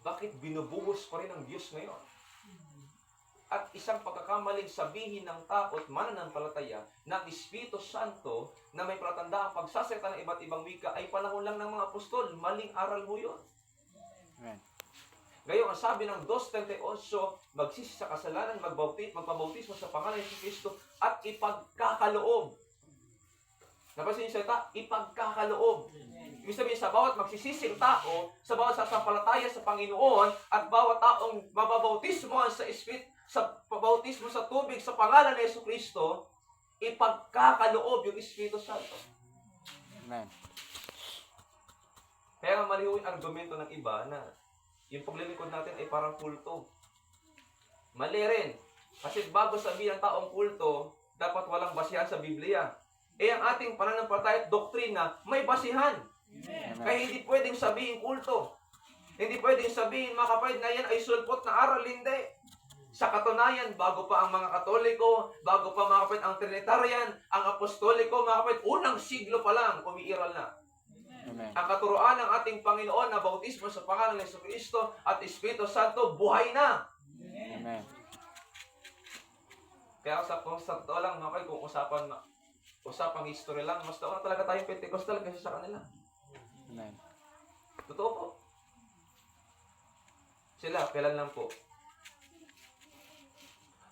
Bakit binubuhos pa rin ng Diyos ngayon? At isang pagkakamaling sabihin ng tao at mananampalataya ng Espiritu Santo na may palatandaan pagsasalita ng iba't ibang wika ay panahon lang ng mga apostol. Maling aral mo yun. Amen. Ngayon, ang sabi ng 2:38, magsisi sa kasalanan, magpabautismo sa pangalan ni Kristo at ipagkakaloob. Napansin niyo salita? Ipagkakaloob. Ibig sabihin, sa bawat magsisising tao, sa bawat sasampalataya sa Panginoon, at bawat taong mababautismo sa Espiritu, sa pabautismo sa tubig, sa pangalan ni Kristo, ipagkakaloob yung Espiritu Santo. Amen. Kaya nga maliw yung argumento ng iba na yung paglilingkod natin ay parang kulto. Mali rin. Kasi bago sabihin ng taong kulto, dapat walang basihan sa Biblia. Ang ating pananampalataya at doktrina may basihan. Amen. Kaya hindi pwedeng sabihin kulto. Hindi pwedeng sabihin, mga kapatid, na yan ay sulpot na aral. Hindi. Sa katunayan, bago pa ang mga Katoliko, bago pa mga kapatid ang Trinitarian, ang Apostoliko, mga kapatid, unang siglo pa lang, umiiral na. Amen. Ang katuruan ng ating Panginoon na bautismo sa pangalan ng Kristo at Espiritu Santo, buhay na. Amen. Kaya sa totoo lang, mga kapatid, kung usapang history lang, mas taon na talaga tayong Pentecostal kasi sa kanila. Amen. Totoo po. Sila, kailan lang po?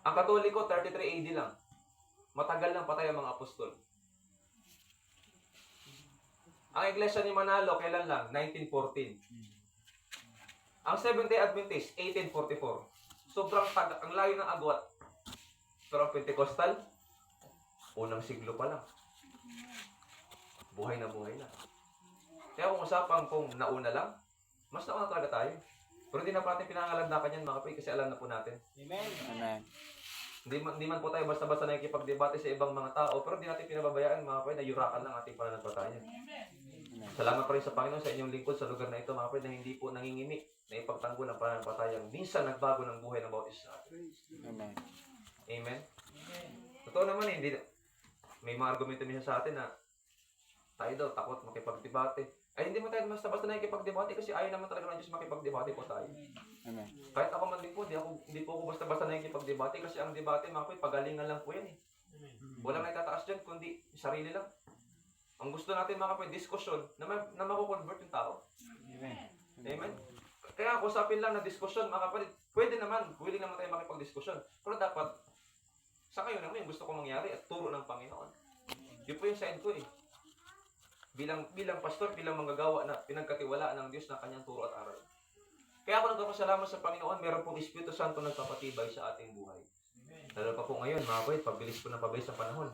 Ang Katoliko, 33 AD lang. Matagal nang patay ang mga apostol. Ang Iglesia ni Manalo, kailan lang? 1914. Ang Seventh-day Adventist, 1844. Sobrang ang layo ng agwat. Pero ang Pentecostal, unang siglo pa lang. Buhay na buhay na. Kaya kung usapan kung nauna lang, mas nauna talaga tayo. Pero hindi na natin pinangalandakan yan, mga kapatid, kasi alam na po natin. Amen. Amen. Hindi man po tayo basta-basta nakikipagdebate sa ibang mga tao, pero hindi natin pinababayaan, mga kapatid, na yurakan lang ating pananampalataya. Salamat pa rin sa Panginoon sa inyong lingkod sa lugar na ito, mga kapatid, na hindi po nangingimi na ipagtanggol ang pananampalatayang minsan nagbago ng buhay ng bawat isa. Amen. Amen? Totoo naman, hindi may mga argumento minsan sa atin na tayo daw takot makipagdebate. Ay, hindi mo tayo basta-basta nakikipagdebate kasi ayaw naman talaga ng Diyos makipagdebate po tayo. Amen. Kahit ako man din po, hindi po ako basta-basta nakikipagdebate kasi ang debate, mga kapatid, pagalingan lang po yan eh. Walang naitataas dyan, kundi sarili lang. Ang gusto natin, mga kapatid, diskusyon na makukonvert yung tao. Amen. Amen? Kaya kung usapin lang na diskusyon, mga kapatid, pwede naman, willing naman tayo makipagdiskusyon. Pero dapat, sa ngayon naman yung gusto kong mangyari at turo ng Panginoon. Yun po yung side ko eh. Bilang pastor, bilang manggagawa na pinagkatiwalaan ng Diyos na kanyang turo at aral. Kaya ako nagpapasalamat sa Panginoon, meron pong Espiritu Santo nagpapatibay sa ating buhay. Lalo pa po ngayon, mga kapatid, pabilis po ng pabilis ang panahon.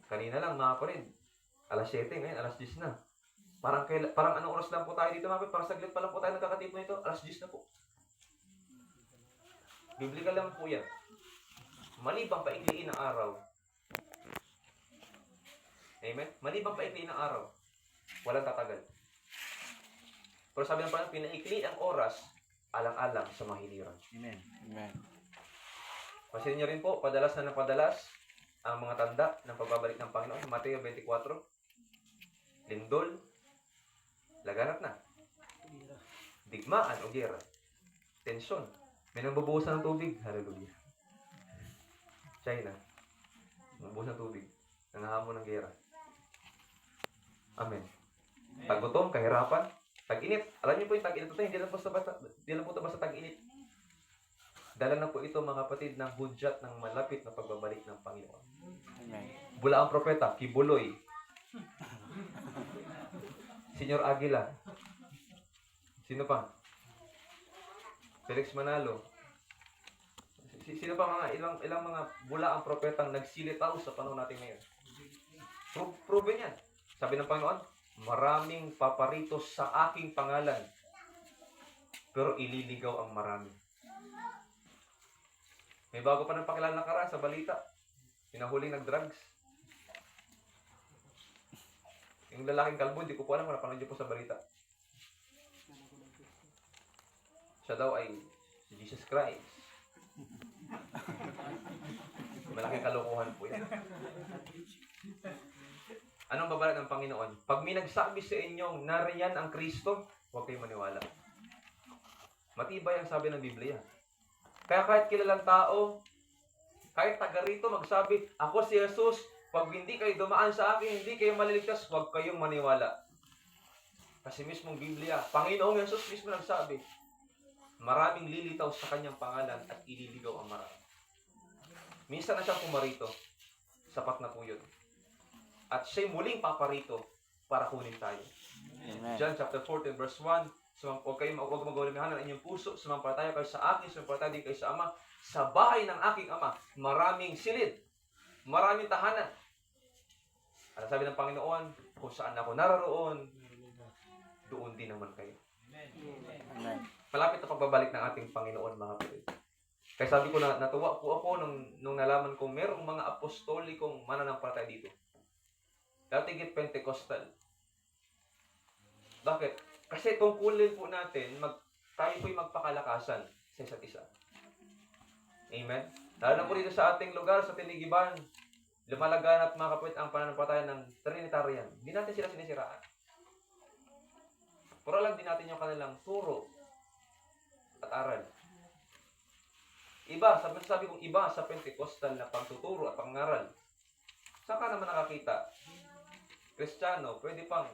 Kanina lang, mga kapatid, alas 7, ngayon alas 10 na. Parang anong oras lang po tayo dito, mga kapatid? Parang saglit pa lang po tayo nagkakatipon nito, alas 10 na po. Biblikal lang po yan. Malibang paikliin ang araw. Amen? Malibang paikliin ang araw. Walang tatagal. Pero sabi ng Panginoon, pinaikli ang oras, alang-alang sa mahiliran. Amen. Amen. Pasin niyo rin po, padalas na napadalas ang mga tanda ng pagbabalik ng Panginoon. Mateo 24, lindol, laganap na. Digmaan o gera. Tensyon. May nangbubuhusan ng tubig. Hallelujah. China. Nangbubuhusan ng tubig. Nangahamon ng gera. Amen. Tagutom, kahirapan, tag-init. Alam niyo po yung tag-init ito, hindi lang po ito basta tag-init. Dala na po ito mga kapatid ng hudyat ng malapit na pagbabalik ng Panginoon. Amen. Bula ang propeta, Kibuloy. Senyor Aguila. Sino pa? Felix Manalo. Sino pa mga ilang mga bula ang propetang nagsilitaw sa panahon natin ngayon? Proven yan. Sabi ng Panginoon, maraming paparitos sa aking pangalan, pero ililigaw ang marami. May bago pa ng pakilala nakaraan sa balita. Pinahuling nag-drugs. Yung lalaking kalbo, hindi ko po alam kung napanood niyo po sa balita. Siya daw ay si Jesus Christ. Malaking kalokohan po yan. Anong babalat ng Panginoon? Pag may nagsabi sa inyong nariyan ang Kristo, huwag kayong maniwala. Matibay ang sabi ng Biblia. Kaya kahit kilalang tao, kahit taga rito magsabi, ako si Jesus, pag hindi kayo dumaan sa akin, hindi kayo maliligtas, huwag kayong maniwala. Kasi mismong Biblia, Panginoong Jesus mismo nagsabi, maraming lilitaw sa kanyang pangalan at ililigaw ang marami. Minsan na siyang pumarito, sapat na po yun. At siya'y muling paparito para kunin tayo. Amen. John chapter 14 verse 1, huwag magawalimahan ang inyong puso, sumampalataya kayo sa akin, sumampalataya din kayo sa Ama. Sa bahay ng aking Ama, maraming silid, maraming tahanan. Ano sabi ng Panginoon? Kung saan ako naroroon, doon din naman kayo. Amen. Malapit na pagbabalik ng ating Panginoon, mga kapatid. Kaya sabi ko na natuwa po ako nung nalaman kong merong mga apostolikong mananampalataya dito. Dati git Pentecostal. Bakit? Kasi tungkulin po natin, tayo po'y magpakalakasan sa isa't isa. Amen? Lalo na po dito sa ating lugar, sa Tinigiban, lumalaganap mga kapatid ang pananampalataya ng Trinitarian. Hindi natin sila sinisiraan. Puro lang din natin yung kanilang turo at aral. Iba, sabi kong iba sa Pentecostal na pagtuturo at pangaral. Saan ka naman nakakita? Kristiyano, pwede pang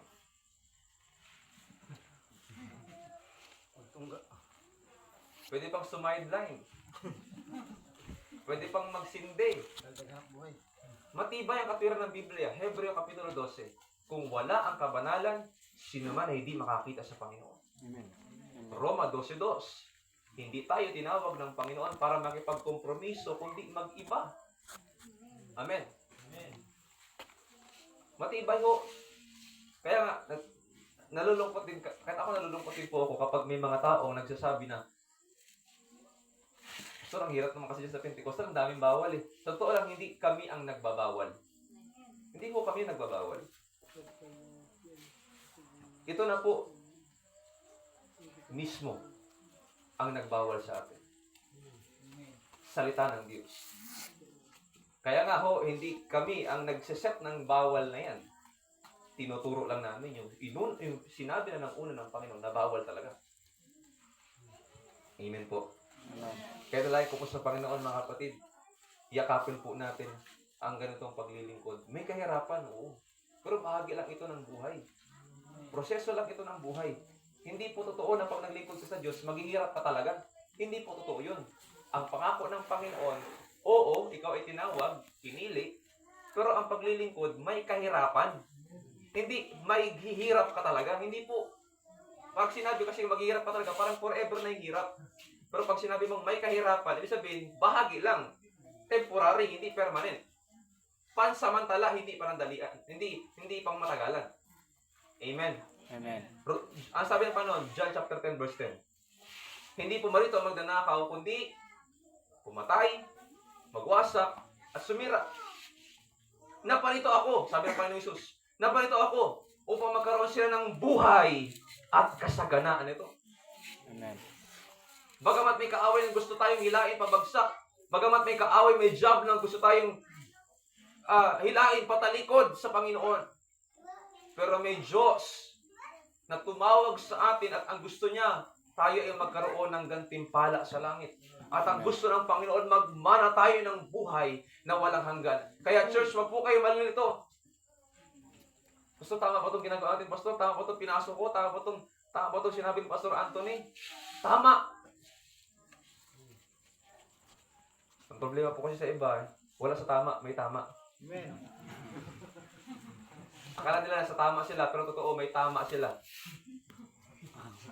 sumideline. Pwede pang magsindi. Matibay ang katwiran ng Biblia, Hebreo Kapitulo 12. Kung wala ang kabanalan, sino man ay hindi makakita sa Panginoon. Amen. Roma 12:2. Hindi tayo tinawag ng Panginoon para makipagkompromiso, kundi mag-iba. Amen. Matibay ho. Kaya nga, nalulungkot din, kahit ako nalulungkot din po ako kapag may mga taong nagsasabi na, so, ang hirap naman kasi sa Pentecostal, ang daming bawal eh. Sa totoo lang, hindi kami ang nagbabawal. Hindi po kami ang nagbabawal. Ito na po, mismo, ang nagbawal sa atin. Salita ng Diyos. Kaya nga ho, hindi kami ang nagsiset ng bawal na yan. Tinuturo lang namin yung sinabi na ng una ng Panginoon na bawal talaga. Amen po. Amen. Kaya nalay ko po sa Panginoon, mga kapatid, yakapin po natin ang ganitong paglilingkod. May kahirapan, oo. Pero bahagi lang ito ng buhay. Proseso lang ito ng buhay. Hindi po totoo na pag naglingkod ka sa Diyos, maghihirap ka talaga. Hindi po totoo yun. Ang pangako ng Panginoon, oo, ikaw ay tinawag, pinili, pero ang paglilingkod, may kahirapan. Hindi, may hihirap ka talaga. Hindi po. Pag sinabi kasi maghihirap ka talaga, parang forever na hirap. Pero pag sinabi mong may kahirapan, ibig sabihin, bahagi lang. Temporary, hindi permanent. Pansamantala, hindi panandalian. Hindi pang matagalan. Amen. Amen. Ang sabi ng Panginoon, John chapter 10 verse 10. Hindi pumarito ang magnanakaw, kundi pumatay, magwasak, at sumira. Naparito ako, sabi ng Panginoon Jesus, naparito ako upang magkaroon sila ng buhay at kasaganaan ito. Amen. Bagamat may kaaway na gusto tayong hilain pabagsak, bagamat may kaaway, may job na gusto tayong hilain patalikod sa Panginoon. Pero may Diyos na tumawag sa atin at ang gusto niya tayo ay magkaroon ng gantimpala sa langit. At ang gusto ng Panginoon, magmana tayo ng buhay na walang hanggan. Kaya church, wag po kayo malilito. Pastor, tama ba itong ginagawa natin? Pastor, tama ba itong pinasok ko? Tama ba itong sinabi ni Pastor Anthony? Tama! Ang problema po kasi sa iba, wala sa tama, may tama. Amen. Akala nila nasa tama sila, pero totoo, may tama sila.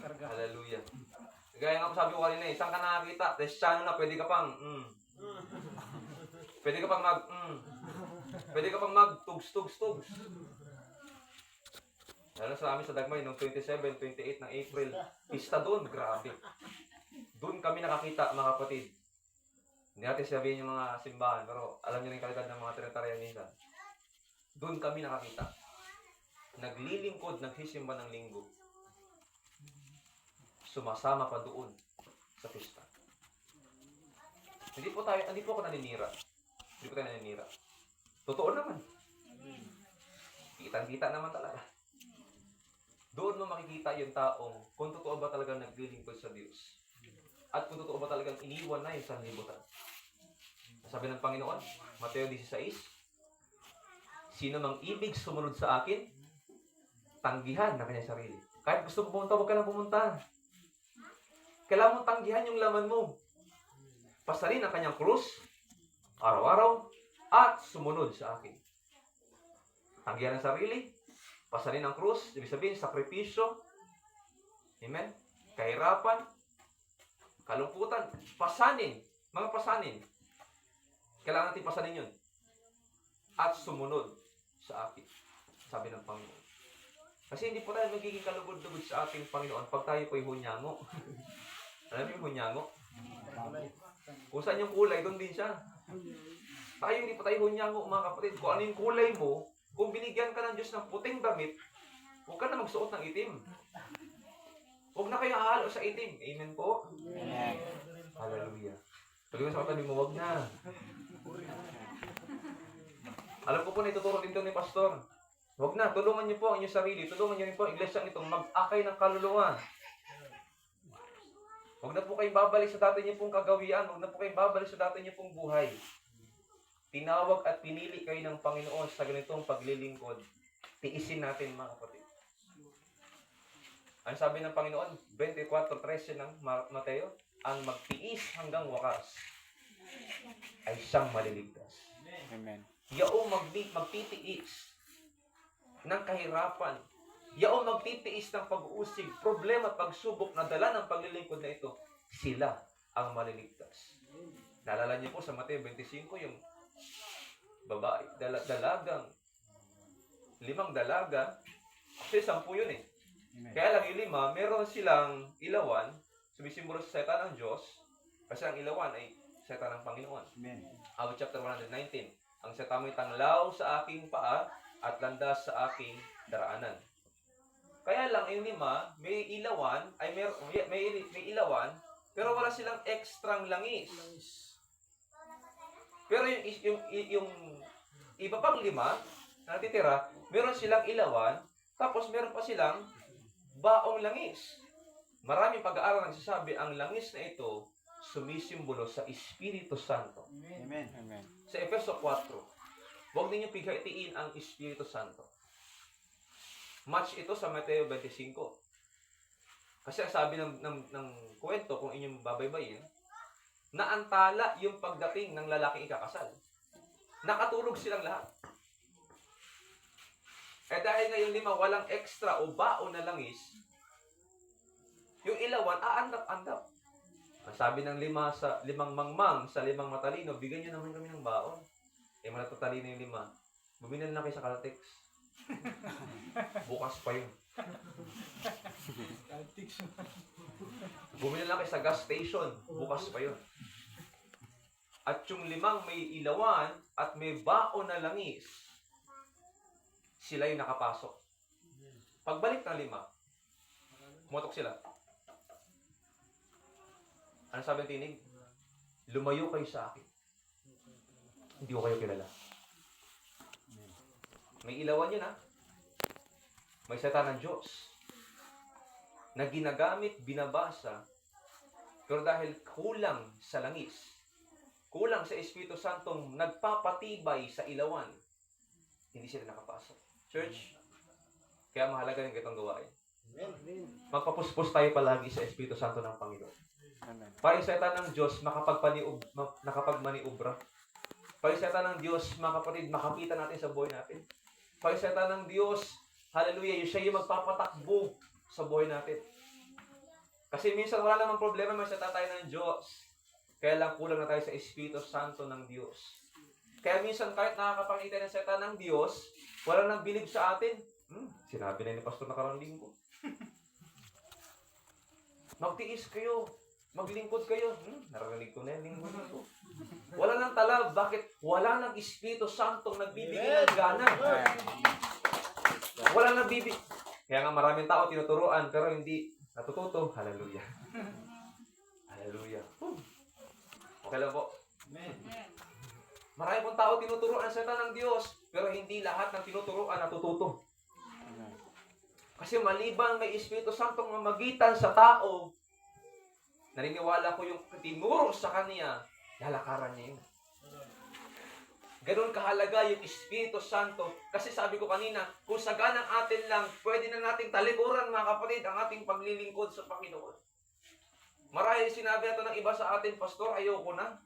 Hallelujah. Gaya nga po sabi ko kanina, saan ka nakakita? Kristiyano na, pwede ka pang, Pwede ka pang Pwede ka pang tugs. Lalo sa amin sa Dagmay, noong 27, 28 ng April, pista doon, grabe. Doon kami nakakita, mga kapatid. Hindi natin sabihin yung mga simbahan, pero alam niyo rin kalidad ng mga Trinitarianista. Doon kami nakakita. Naglilingkod, nagsisimba ng linggo. Sumasama pa doon sa pista. Hindi po ako naninira. Hindi po tayo naninira. Totoo naman. Kitang-kita naman talaga. Doon mo makikita yung taong kung totoo ba talagang naglilingkod sa Diyos. At kung totoo ba talagang iniwan na yung sanlibutan. Sabi ng Panginoon, Mateo 16, sino mang ibig sumunod sa akin, tanggihan na kanyang sarili. Kahit gusto mo pumunta, huwag ka na pumunta. Kailangan mong tanggihan yung laman mo. Pasarin ang kanyang krus, araw-araw, at sumunod sa akin. Tanggihan ang sarili, pasarin ang krus, ibig sabihin, sakripisyo, amen, kahirapan, kalungkutan, pasanin, mga pasanin. Kailangan natin pasanin yun. At sumunod sa akin, sabi ng Panginoon. Kasi hindi po tayo magiging kalugod-lugod sa ating Panginoon pag tayo po'y hunyango. Alam mo yung hunyango? Kung saan yung kulay, doon din siya. Tayo hindi pa tayo hunyango, mga kapatid. Kung ano yung kulay mo, kung binigyan ka ng Diyos ng puting damit, huwag ka na magsuot ng itim. Huwag na kayo hahalo sa itim. Amen po? Amen. Hallelujah. Sabi mo sa katabi mo, huwag na. Alam ko po na ituturo din doon ni Pastor. Huwag na, tulungan niyo po ang inyong sarili. Tulungan niyo rin po ang iglesia itong mag-akay ng kaluluwa. Huwag na po kayong babalik sa dati niyo pong kagawian. Huwag na po kayong babalik sa dati niyo pong buhay. Tinawag at pinili kayo ng Panginoon sa ganitong paglilingkod. Tiisin natin, mga kapatid. Ang sabi ng Panginoon, 24:13 ng Mateo, ang magtiis hanggang wakas ay siyang maliligtas. Amen. Yaong magtitiis ng kahirapan, yaong magtitiis ng pag-uusig, problema at pagsubok na dala ng paglilingkod na ito, sila ang maliligtas. Naalala niyo po sa Mateo 25, yung babae, dalagang, 5 dalaga, kasi 10 yun eh. Kaya lang yung 5, meron silang ilawan, sumisimbolo sa seta ng Diyos, kasi ang ilawan ay seta ng Panginoon. Amen. Awit chapter 119, ang seta mo'y tanglaw sa aking paa at landas sa aking daraanan. Kaya lang yung 5, may ilawan, may ilawan, pero wala silang ekstrang langis. Pero yung iba pang 5 na natitira, meron silang ilawan, tapos meron pa silang baong langis. Maraming pag-aaral nagsasabi ang langis na ito sumisimbolo sa Espiritu Santo. Amen. Amen. Sa Efeso 4, huwag ninyo pighatiin ang Espiritu Santo. Match ito sa Mateo 25. Kasi ang sabi ng kwento, kung inyong babaybayin, naantala yung pagdating ng lalaking ikakasal. Nakatulog silang lahat. Eh dahil nga yung 5 walang extra o baon na langis, yung ilawan, aandap-andap. Ang sabi ng 5 sa 5 mangmang sa 5 matalino, bigyan nyo naman kami ng baon. Eh malatatalino yung 5. Bumili na kayo sa Caltex. Bukas pa yun. Bumili na kayo sa gas station. Bukas pa yun. At yung 5 may ilawan at may baon na langis, sila yung nakapasok. Pagbalik ng 5, kumatok sila. Ano sabi ng tinig? Lumayo kayo sa akin. Hindi ko kayo kilala. May ilawan yun, ha? May seta ng Diyos. na ginagamit, binabasa, pero dahil kulang sa langis, kulang sa Espiritu Santong nagpapatibay sa ilawan, hindi sila nakapasok. Church, kaya mahalaga rin itong gawain. Magpapuspos tayo palagi sa Espiritu Santo ng Panginoon. Amen. Para yung salita ng Diyos nakapagmaniubra. Para yung salita ng Diyos, mga kapatid, makapitan natin sa buhay natin. Para yung salita ng Diyos, hallelujah, yung siya yung magpapatakbo sa buhay natin. Kasi minsan wala namang problema, may salita tayo ng Diyos. Kaya lang kulang na tayo sa Espiritu Santo ng Diyos. Kaya minsan kahit nakakapangita ng salita ng Diyos, wala nang bilib sa atin. Sinabi na ni Pastor nakarang linggo. Magtiis kayo. Maglingkod kayo. Narinig ko na yung linggo na ito. Wala nang talab. Bakit? Wala nang Espiritu Santong nagbibigay ng gana. Wala nang bibig. Kaya nga maraming tao tinuturuan pero hindi natututo. Hallelujah. Hallelujah. Okay lang po. Marami pong tao tinuturuan sa salita ng Diyos pero hindi lahat ng tinuturuan natututo. Amen. Kasi maliban may Espiritu Santong mamagitan sa tao, naniniwala ko yung tinuro sa kanya, lalakaran niya yun. Ganun kahalaga yung Espiritu Santo. Kasi sabi ko kanina, kung saganang atin lang, pwede na nating talikuran mga kapatid ang ating paglilingkod sa Panginoon. Marahil sinabi na ito ng iba sa atin, Pastor, ayoko na.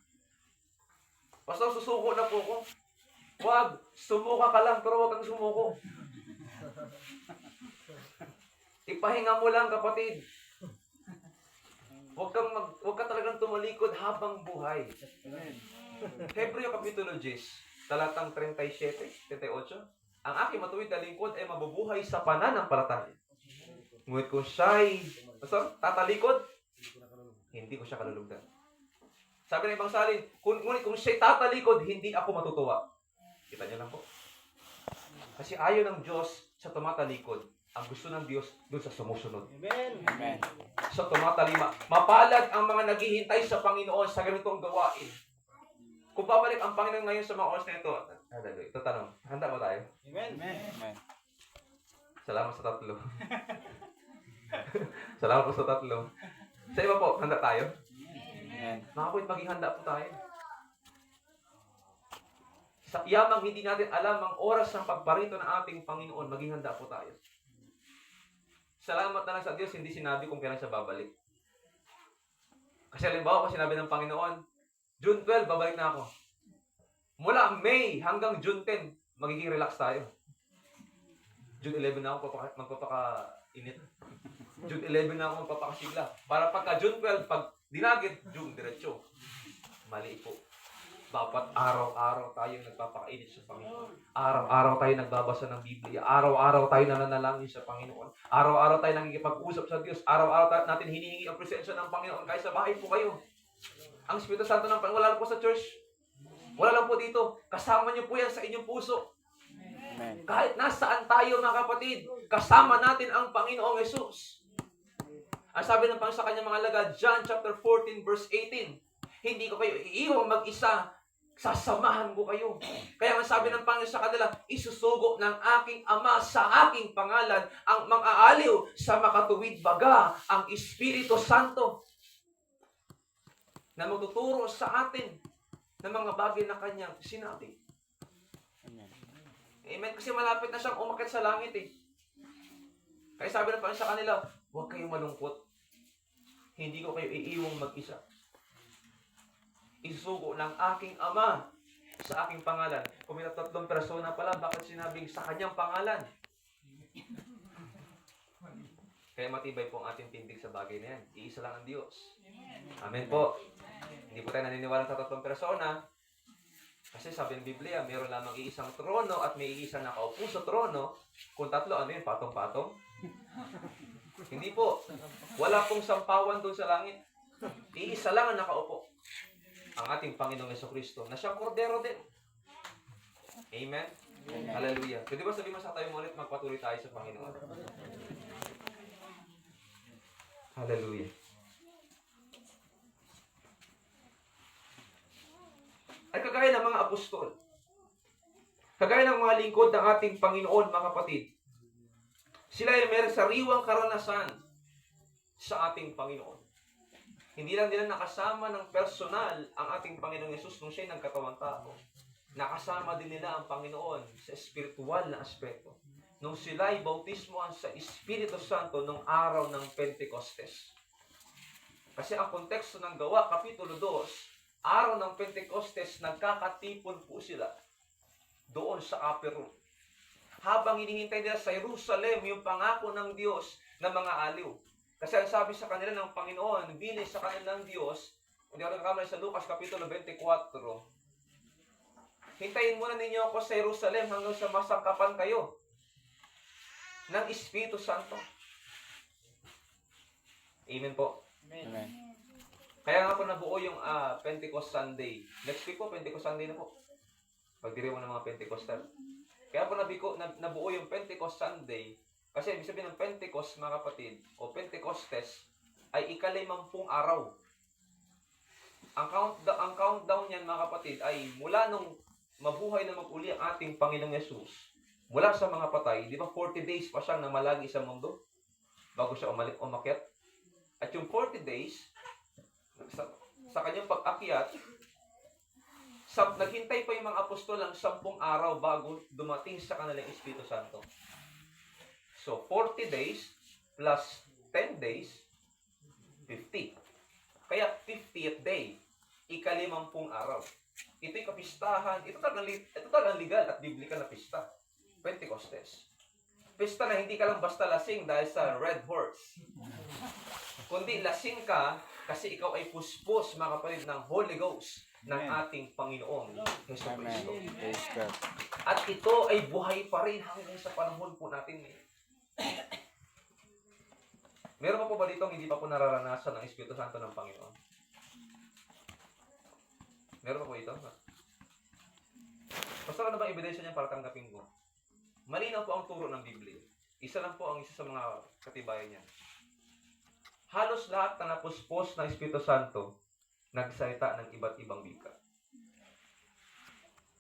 Pastor, susuko na po ko. Wag, sumuka ka lang, pero wag kang sumuko. Ipahinga mo lang, kapatid. Huwag ka talagang tumalikod habang buhay. Hebreo Kapitulo 10, talatang 37, 38. Ang aking matuwid na lingkod ay mabubuhay sa pananampalataya. Ngunit kung siya'y tatalikod, hindi ko siya kalulugdan. Sabi ng ibang salin, ngunit kung siya'y tatalikod, hindi ako matutuwa. Kita niyo lang po. Kasi ayaw ng Diyos sa tumatalikod. Ang gusto ng Diyos doon sa sumusunod. Amen. Sa tumatalima. Mapalad ang mga naghihintay sa Panginoon sa ganitong gawain. Kung babalik ang Panginoon ngayon sa mga oras na ito, ito tanong, handa ba tayo? Amen. Salamat sa tatlo. Salamat po sa tatlo. Sa iba po, handa tayo? Amen. Mga kapatid, maging handa po tayo. Sa yamang hindi natin alam ang oras ng pagparito ng ating Panginoon, maging handa po tayo. Salamat na lang sa Diyos, hindi sinabi kung kailan siya babalik. Kasi halimbawa, kung sinabi ng Panginoon, June 12, babalik na ako. Mula May hanggang June 10, magiging relax tayo. June 11 na ako magpapaka-init. June 11 na ako magpapakasigla. Para pagka June 12, pag dinagit, June, diretso. Mali po. Dapat araw-araw tayo nagpapakainit sa Panginoon. Araw-araw tayo nagbabasa ng Biblia. Araw-araw tayo nananalangin sa Panginoon. Araw-araw tayo nakikipag-usap sa Diyos. Araw-araw natin hinihingi ang presensya ng Panginoon. Kahit sa bahay po kayo. Ang Espiritu Santo ng Panginoon, wala lang po sa church. Wala lang po dito. Kasama niyo po yan sa inyong puso. Amen. Kahit nasaan tayo mga kapatid, kasama natin ang Panginoong Jesus. Ang sabi ng Panginoon sa kanyang mga alagad, John chapter 14 verse 18, hindi ko kayo iiwang mag-isa, sasamahan ko kayo. Kaya ang sabi ng Panginoon sa kanila, isusugo ng aking Ama sa aking pangalan ang mang-aaliw sa makatuwid baga, ang Espiritu Santo na magtuturo sa atin ng mga bagay na kanyang sinabi. Amen. Amen. Kasi malapit na siyang umakyat sa langit eh. Kaya sabi ng Panginoon sa kanila, huwag kayong malungkot. Hindi ko kayo iiwang mag-isa. Isusugo ng aking Ama sa aking pangalan. Kung may tatlong persona pala, bakit sinabing sa kanyang pangalan? Kaya matibay po ang ating tindig sa bagay na yan. Iisa lang ang Diyos. Amen po. Hindi po tayo naniniwala sa tatlong persona. Kasi sabi ng Biblia, mayroon lamang iisang trono at may iisang nakaupo sa trono. Kung tatlo, ano yun? Patong-patong? Hindi po. Wala pong sampawan doon sa langit. Iisa lang ang nakaupo. Ang ating Panginoong Jesucristo na siyang kordero din. Amen? Amen. Hallelujah. Pwede ba sabihin tayo mo ulit, magpatuloy tayo sa Panginoon? Hallelujah. Ay kagaya ng mga apostol. Kagaya ng mga lingkod ng ating Panginoon, mga kapatid. Sila ay may sariwang karanasan sa ating Panginoon. Hindi lang nila nakasama ng personal ang ating Panginoong Yesus nung siya'y nagkatawang tao. Nakasama din nila ang Panginoon sa espiritual na aspeto. Nung sila'y bautismoan sa Espiritu Santo nung araw ng Pentecostes. Kasi ang konteksto ng Gawa, Kapitulo 2, araw ng Pentecostes, nagkakatipon po sila doon sa upper room. Habang hinihintay nila sa Jerusalem yung pangako ng Diyos na mga aliw. Kasi ang sabi sa kanila ng Panginoon, bilis sa kanila ng Diyos, hindi ako nagkakamali sa Lucas Kapitulo 24, hintayin muna ninyo ako sa Jerusalem hanggang sa masangkapan kayo ng Espiritu Santo. Amen po. Amen. Kaya nga po nabuo yung Pentecost Sunday. Next week po, Pentecost Sunday na po. Pagdiriwang ng mga Pentecostal. Kaya po nabuo yung Pentecost Sunday. Kasi ibig sabihin ng Pentecost, mga kapatid, o Pentecostes, ay ika-50 araw. Ang countdown niyan, mga kapatid, ay mula nung mabuhay na mag-uli ang ating Panginoong Yesus, mula sa mga patay, di ba 40 days pa siyang namalagi sa mundo bago siya umakyat? At yung 40 days, sa kanyang pag-akyat, naghintay pa yung mga apostol ng 10 araw bago dumating sa kanilang Espiritu Santo. So, 40 days plus 10 days, 50. Kaya 50th day, ika-50 araw. Ito'y kapistahan. Ito talagang legal at biblical na pista. Pentecostes. Pista na hindi ka lang basta lasing dahil sa red horse. Kundi lasing ka kasi ikaw ay puspos, mga kapatid, ng Holy Ghost ng ating Panginoong Hesus Kristo. Praise God. At ito ay buhay pa rin hanggang sa panahon po natin ngayon. Meron pa po ba dito hindi pa po nararanasan ng Espiritu Santo ng Panginoon? Meron pa po ito? Basta ano ba ebidensya niya para tanggapin ko? Malinaw po ang turo ng Biblia. Isa lang po ang isa sa mga katibayan niya. Halos lahat na napuspos ng Espiritu Santo nagsalita ng iba't ibang wika.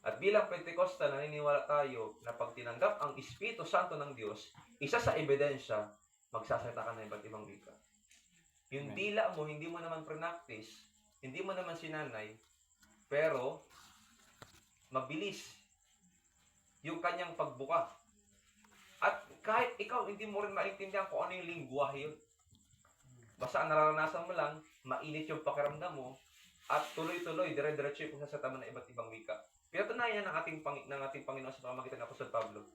At bilang Pentecostal, naniniwala tayo na pag tinanggap ang Espiritu Santo ng Diyos, isa sa ebidensya, magsasalita ka ng iba't ibang wika. Yung dila mo, hindi mo naman practice, hindi mo naman sinanay, pero mabilis yung kanyang pagbuka. At kahit ikaw, hindi mo rin maintindihan kung ano yung lingwahe yun. Basta ang nararanasan mo lang, mainit yung pakiramdam mo, at tuloy-tuloy, dire-diretso yung pagsasata mo ng iba't ibang wika. Pinatunayan ng ating Panginoon sa pamamagitan ng Apostol Pablo.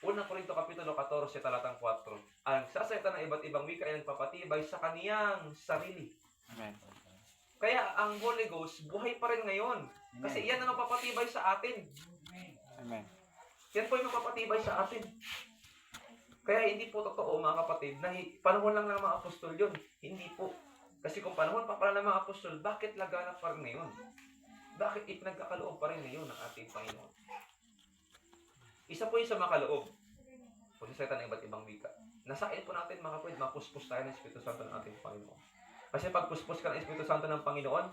Unang Korinto Kapitulo 14, talatang 4. Ang sasalita ng iba't ibang wika ay nagpapatibay sa kaniyang sarili. Amen. Kaya ang Holy Ghost, buhay pa rin ngayon. Kasi yan ang magpapatibay sa atin. Amen. Yan po yung magpapatibay sa atin. Kaya hindi po totoo, mga kapatid, na panahon lang ng mga apostol yun. Hindi po. Kasi kung panahon pa pala ng mga apostol, bakit laganap pa rin ngayon? Bakit ipinagkakaloob pa rin ngayon ng ating Panginoon? Isa po yung sa makaloob. Pagsasalita ng iba't ibang wika. Nasain po natin, mga kapatid, mapuspos tayo ng Espiritu Santo ng ating Panginoon. Kasi pag puspos ka ng Espiritu Santo ng Panginoon,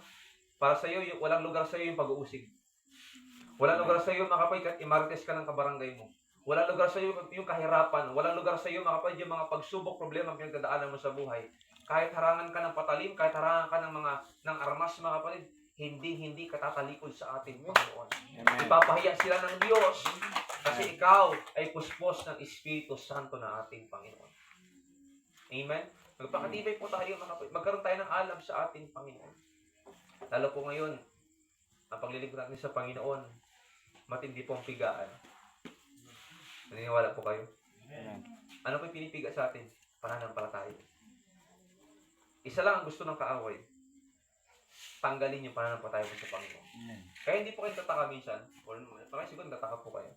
para sa iyo, walang lugar sa iyo yung pag-uusig. Walang lugar sa iyo, mga kapatid, kahit imarites ka ng kabarangay mo. Walang lugar sa iyo yung kahirapan. Walang lugar sa iyo, mga kapatid, yung mga pagsubok, problema, pinagdadaanan mo sa buhay. Kahit harangan ka ng patalim, kahit harangan ka ng armas, mga kapatid, hindi ka tatalikod sa ating Panginoon. Amen. Ipapahiya sila ng Diyos kasi ikaw ay puspos ng Espiritu Santo na ating Panginoon. Amen? Magpakatibay po tayo, mga kapatid. Magkaroon tayo ng alam sa ating Panginoon. Lalo po ngayon, ang paglilingkod natin sa Panginoon, matindi po ang pigaan. Naniniwala po kayo? Amen. Ano po yung pinipiga sa atin? Pananampalataya. Isa lang ang gusto ng kaaway. Tanggalin yung pananampalataya mo sa Panginoon. Amen. Kaya hindi po kayo tataka minsan, o parang siguro tataka po kayo.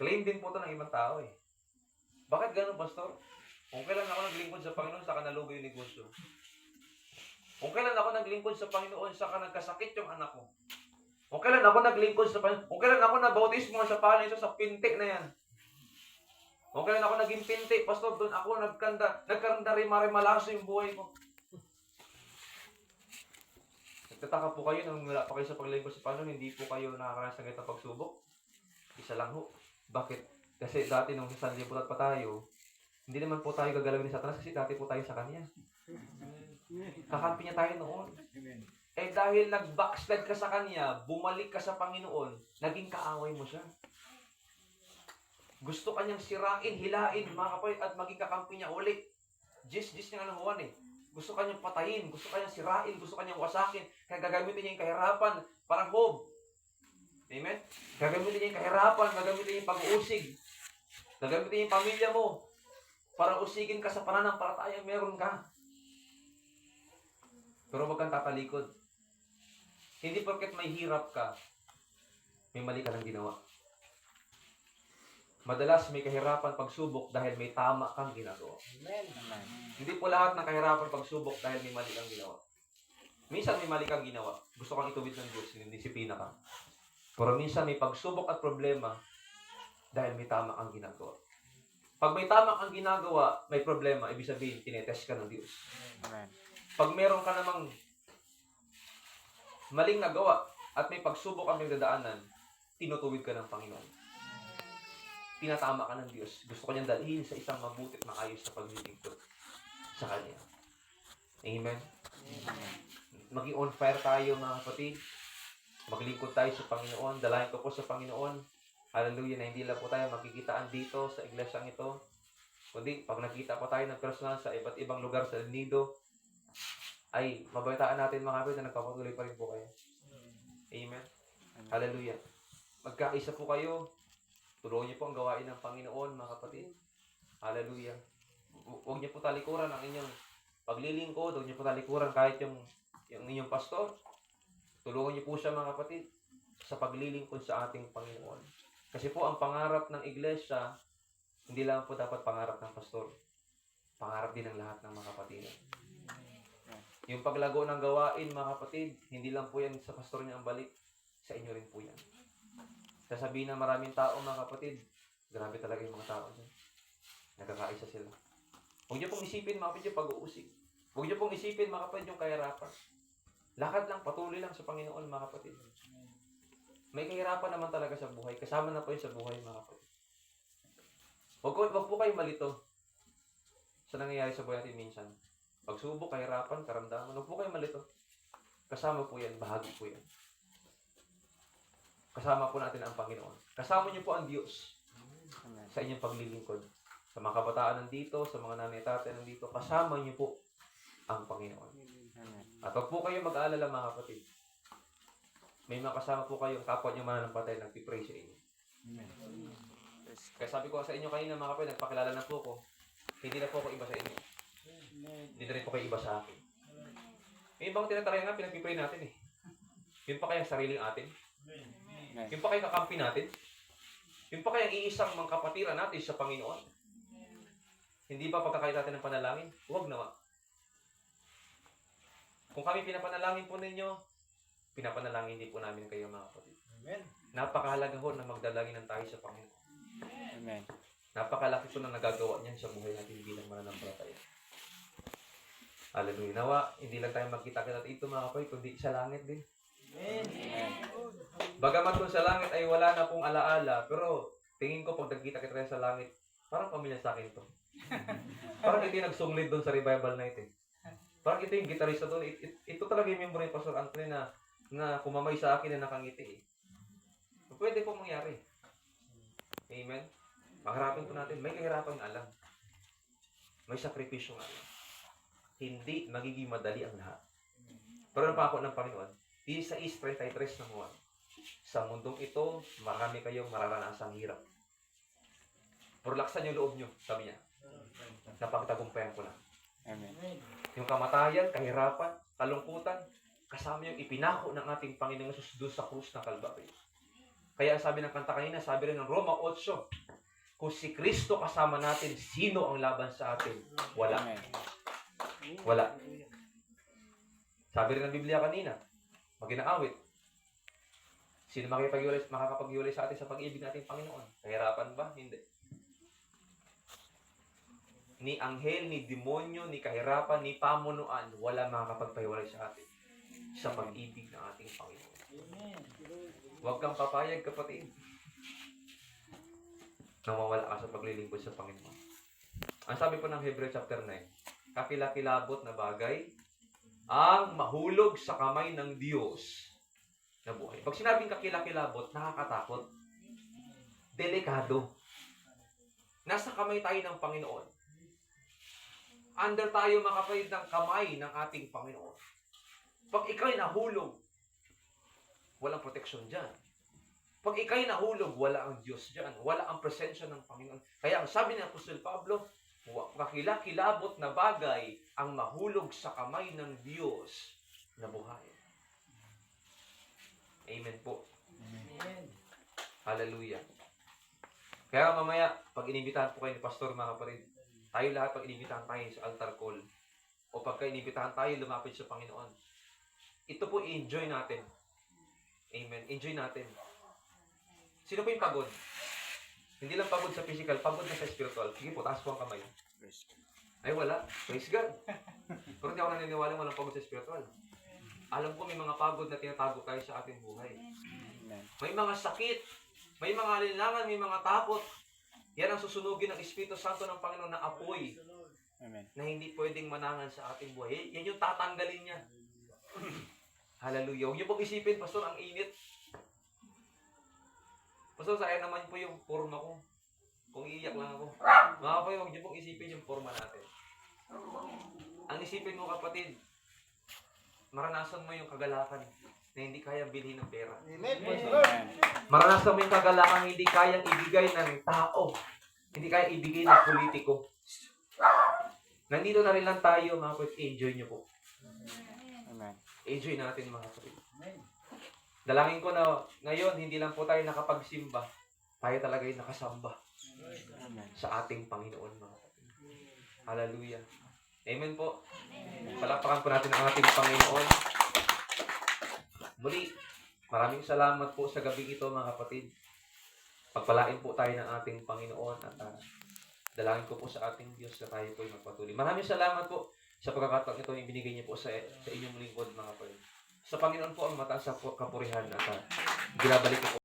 Claim din po ito ng ibang tao eh. Bakit ganun, Pastor? Kung kailan ako naglingkod sa Panginoon, saka nalugo yung negosyo. Kung kailan ako naglingkod sa Panginoon, saka nagkasakit yung anak ko. Kung kailan ako naglingkod sa Panginoon, kung kailan ako nabautismo sa pangalan niya sa pintik na yan. Kung kailan ako naging pintik, Pastor, doon ako nagkaroon na rimalaso yung buhay ko. Nagtataka po kayo nung wala pa kayo sa paglingkod sa Panginoon, hindi po kayo nakakaranas ng ganitong pagsubok. Isa lang ho. Bakit? Kasi dati nung sa sanlibutan pa tayo, Hindi naman po tayo gagalawin ni Satanas kasi dati po tayo sa kanya. Kakampi niya tayo noon. Eh dahil nag-backslide ka sa kanya, bumalik ka sa Panginoon, naging kaaway mo siya. Gusto kanyang sirain, hilain, mga kapatid, at maging kakampi niya ulit. Jis niya ng Juan eh. Gusto kanyang patayin, gusto kanyang sirain, gusto kanyang wasakin. Kaya gagamitin niya yung kahirapan, parang Job. Amen? Gagamitin niya yung kahirapan, gagamitin niya yung pag-uusig. Gagamitin niya yung pamilya mo. Para usigin ka sa pananampalataya, meron ka. Pero wag kang tatalikod. Hindi porket may hirap ka, may mali ka lang ginawa. Madalas may kahirapan pagsubok dahil may tama kang ginagawa. Amen. Hindi po lahat ng kahirapan pagsubok dahil may mali kang ginawa. Minsan may mali kang ginawa. Gusto kang ituwid ng Diyos, disiplina ka. Pero minsan may pagsubok at problema dahil may tama kang ginagawa. Pag may tama kang ginagawa, may problema, ibig sabihin, tinetest ka ng Diyos. Amen. Pag meron ka namang maling nagawa at may pagsubok kang dadaanan, tinutuwid ka ng Panginoon. Tinatama ka ng Diyos. Gusto ko niyang dalhin sa isang mabuti at maayos na paglilingkod sa Kanya. Amen? Maging on fire tayo, mga kapatid. Maglingkod tayo sa Panginoon. Dalahin ko po sa Panginoon. Hallelujah, na hindi lang po tayo magkikitaan dito sa iglesyang ito. Kundi, pag nakita po tayo ng personal sa iba't ibang lugar sa nido, ay mabayataan natin, mga kapatid, na nagpapatuloy pa rin po kayo. Amen? Hallelujah. Magkaisa po kayo. Tulungan niyo po ang gawain ng Panginoon, mga kapatid. Hallelujah. Huwag niyo po talikuran ang inyong paglilingkod. Huwag niyo po talikuran kahit yung inyong pastor. Tulungan niyo po siya, mga kapatid, sa paglilingkod sa ating Panginoon. Kasi po ang pangarap ng iglesia, hindi lang po dapat pangarap ng pastor. Pangarap din ng lahat ng mga kapatid. Yung paglago ng gawain, mga kapatid, hindi lang po yan sa pastor niya ang balik. Sa inyo rin po yan. Sasabihin ng maraming tao, mga kapatid, grabe talaga yung mga tao dyan. Nagkakaisa sila. Huwag niyo pong isipin, mga kapatid, yung pag-uusig. Huwag niyo pong isipin, mga kapatid, yung kahirapan. Lakad lang, patuloy lang sa Panginoon, mga kapatid. May kahirapan naman talaga sa buhay. Kasama na po yun sa buhay, mga kapatid. Huwag po kayo malito sa nangyayari sa buhay natin minsan. Pagsubok, kahirapan, karamdaman, huwag po kayo malito. Kasama po yan, bahagi po yan. Kasama po natin ang Panginoon. Kasama niyo po ang Diyos sa inyong paglilingkod. Sa mga kabataan nandito, sa mga nanay tatay nandito, kasama niyo po ang Panginoon. At huwag po kayo mag-aalala, mga kapatid. May mga kasama po kayong kapwa niyo mananampatay nagpipray sa inyo. Kaya sabi ko sa inyo kanina, mga kapatid, nagpakilala na po ko. Hindi na po ako iba sa inyo. Hindi na rin po kayo iba sa akin. May ibang tinatry nga, pinagpipray natin eh. Yun pa kaya sariling atin. Yung pa kayong kakampi natin. Yung pa kayang iisang mga kapatiran natin sa Panginoon. Hindi ba pagkakait natin ng panalangin? Huwag naman. Kung kami pinapanalangin po ninyo, pinapanalangin din po namin kayo, mga kapatid. Amen. Napakahalaga ho na magdalangin ng tayo sa Panginoon. Amen. Napakalaki po na nagagawa niyan sa buhay natin bilang mananampalataya. Hallelujah. Nawa, hindi lang tayo magkita-kita dito, mga kapatid, kundi sa langit din. Amen. Bagamat kung sa langit ay wala na pong alaala, pero tingin ko pag nagkita-kita tayo sa langit, parang pamilya sa akin to. Parang ito yung nagsunglid doon sa revival night eh. Parang ito yung gitarista doon. Ito talaga yung member ni Pastor Anthony na kumamay sa akin na nakangiti eh. Pwede po mangyari. Amen? Pagharapin po natin, may kahirapan nga lang. May sakripisyo nga lang. Hindi magiging madali ang lahat. Pero ang pako ng Panginoon, di sa 33 ng Juan. Sa mundong ito, marami kayong mararanasang hirap. Pero laksan yung loob nyo, sabi niya. Napakitagumpayan ko na. Amen. Yung kamatayan, kahirapan, kalungkutan, kasama yung ipinako ng ating Panginoong Jesus doon sa krus ng Kalbaryo. Kaya sabi ng kanta kanina, sabi rin ng Roma 8, kung si Kristo kasama natin, sino ang laban sa atin? Wala. Amen. Wala. Sabi rin ng Biblia kanina, maginaawit. Sino makakapag-iwalay sa atin sa pag-ibig natin, Panginoon? Kahirapan ba? Hindi. Ni anghel, ni demonyo, ni kahirapan, ni pamunuan, wala makakapagpahiwalay sa atin sa pag-ibig ng ating Panginoon. Huwag kang papayag, kapatid, na mawala ka sa paglilingkod sa Panginoon. Ang sabi po ng Hebreo chapter 9, kakilakilabot na bagay ang mahulog sa kamay ng Diyos na buhay. Pag sinabing kakilakilabot, nakakatakot. Delikado. Nasa kamay tayo ng Panginoon. Under tayo makapayod ng kamay ng ating Panginoon. Pag ikaw'y nahulog, walang proteksyon dyan. Pag ikaw'y nahulog, wala ang Diyos dyan. Wala ang presensya ng Panginoon. Kaya ang sabi ni Apostol Pablo, kakilakilabot na bagay ang mahulog sa kamay ng Diyos na buhay. Amen po. Amen. Hallelujah. Kaya mamaya, pag inibitahan po kayo ni Pastor, mga kapatid, tayo lahat pag inibitahan tayo sa altar call, o pagka inibitahan tayo lumapit sa Panginoon, ito po i-enjoy natin. Amen. Enjoy natin. Sino po yung pagod? Hindi lang pagod sa physical, pagod na sa spiritual. Sige po, taas po ang kamay. Ay, wala. Praise God. Pero hindi ako naniniwala walang pagod sa spiritual. Alam ko may mga pagod na tinatago tayo sa ating buhay. Amen. May mga sakit, may mga alinlangan, may mga takot. Yan ang susunugin ng Espiritu Santo ng Panginoon na apoy Amen. na hindi pwedeng manangan sa ating buhay. Yan yung tatanggalin niya. Hallelujah. Huwag niyo pong isipin, Pastor, ang init. Pastor, sa akin naman po yung forma ko. Kung iiyak lang ako. Mga kapatid, huwag niyo pong isipin yung forma natin. Ang isipin mo, kapatid, maranasan mo yung kagalakan na hindi kayang bilhin ng pera. Amen. Amen. Maranasan mo yung kagalakan hindi kayang ibigay ng tao. Hindi kayang ibigay ng politiko. Nandito na rin lang tayo, mga kapatid. Enjoy nyo po. Amen. Enjoy natin, mga kapatid. Dalangin ko na ngayon, hindi lang po tayo nakapagsimba. Tayo talaga yung nakasamba Amen. sa ating Panginoon, mga kapatid. Hallelujah. Amen po. Palakpakan po natin ang ating Panginoon. Muli, maraming salamat po sa gabing ito, mga kapatid. Pagpalain po tayo ng ating Panginoon at dalangin ko po sa ating Diyos na tayo po ay magpatuloy. Maraming salamat po sa pagkakataon ito yung binigay niyo po sa inyong lingkod, mga kapatid. Sa Panginoon po ang mataas sa kapurihan at binabalik ko po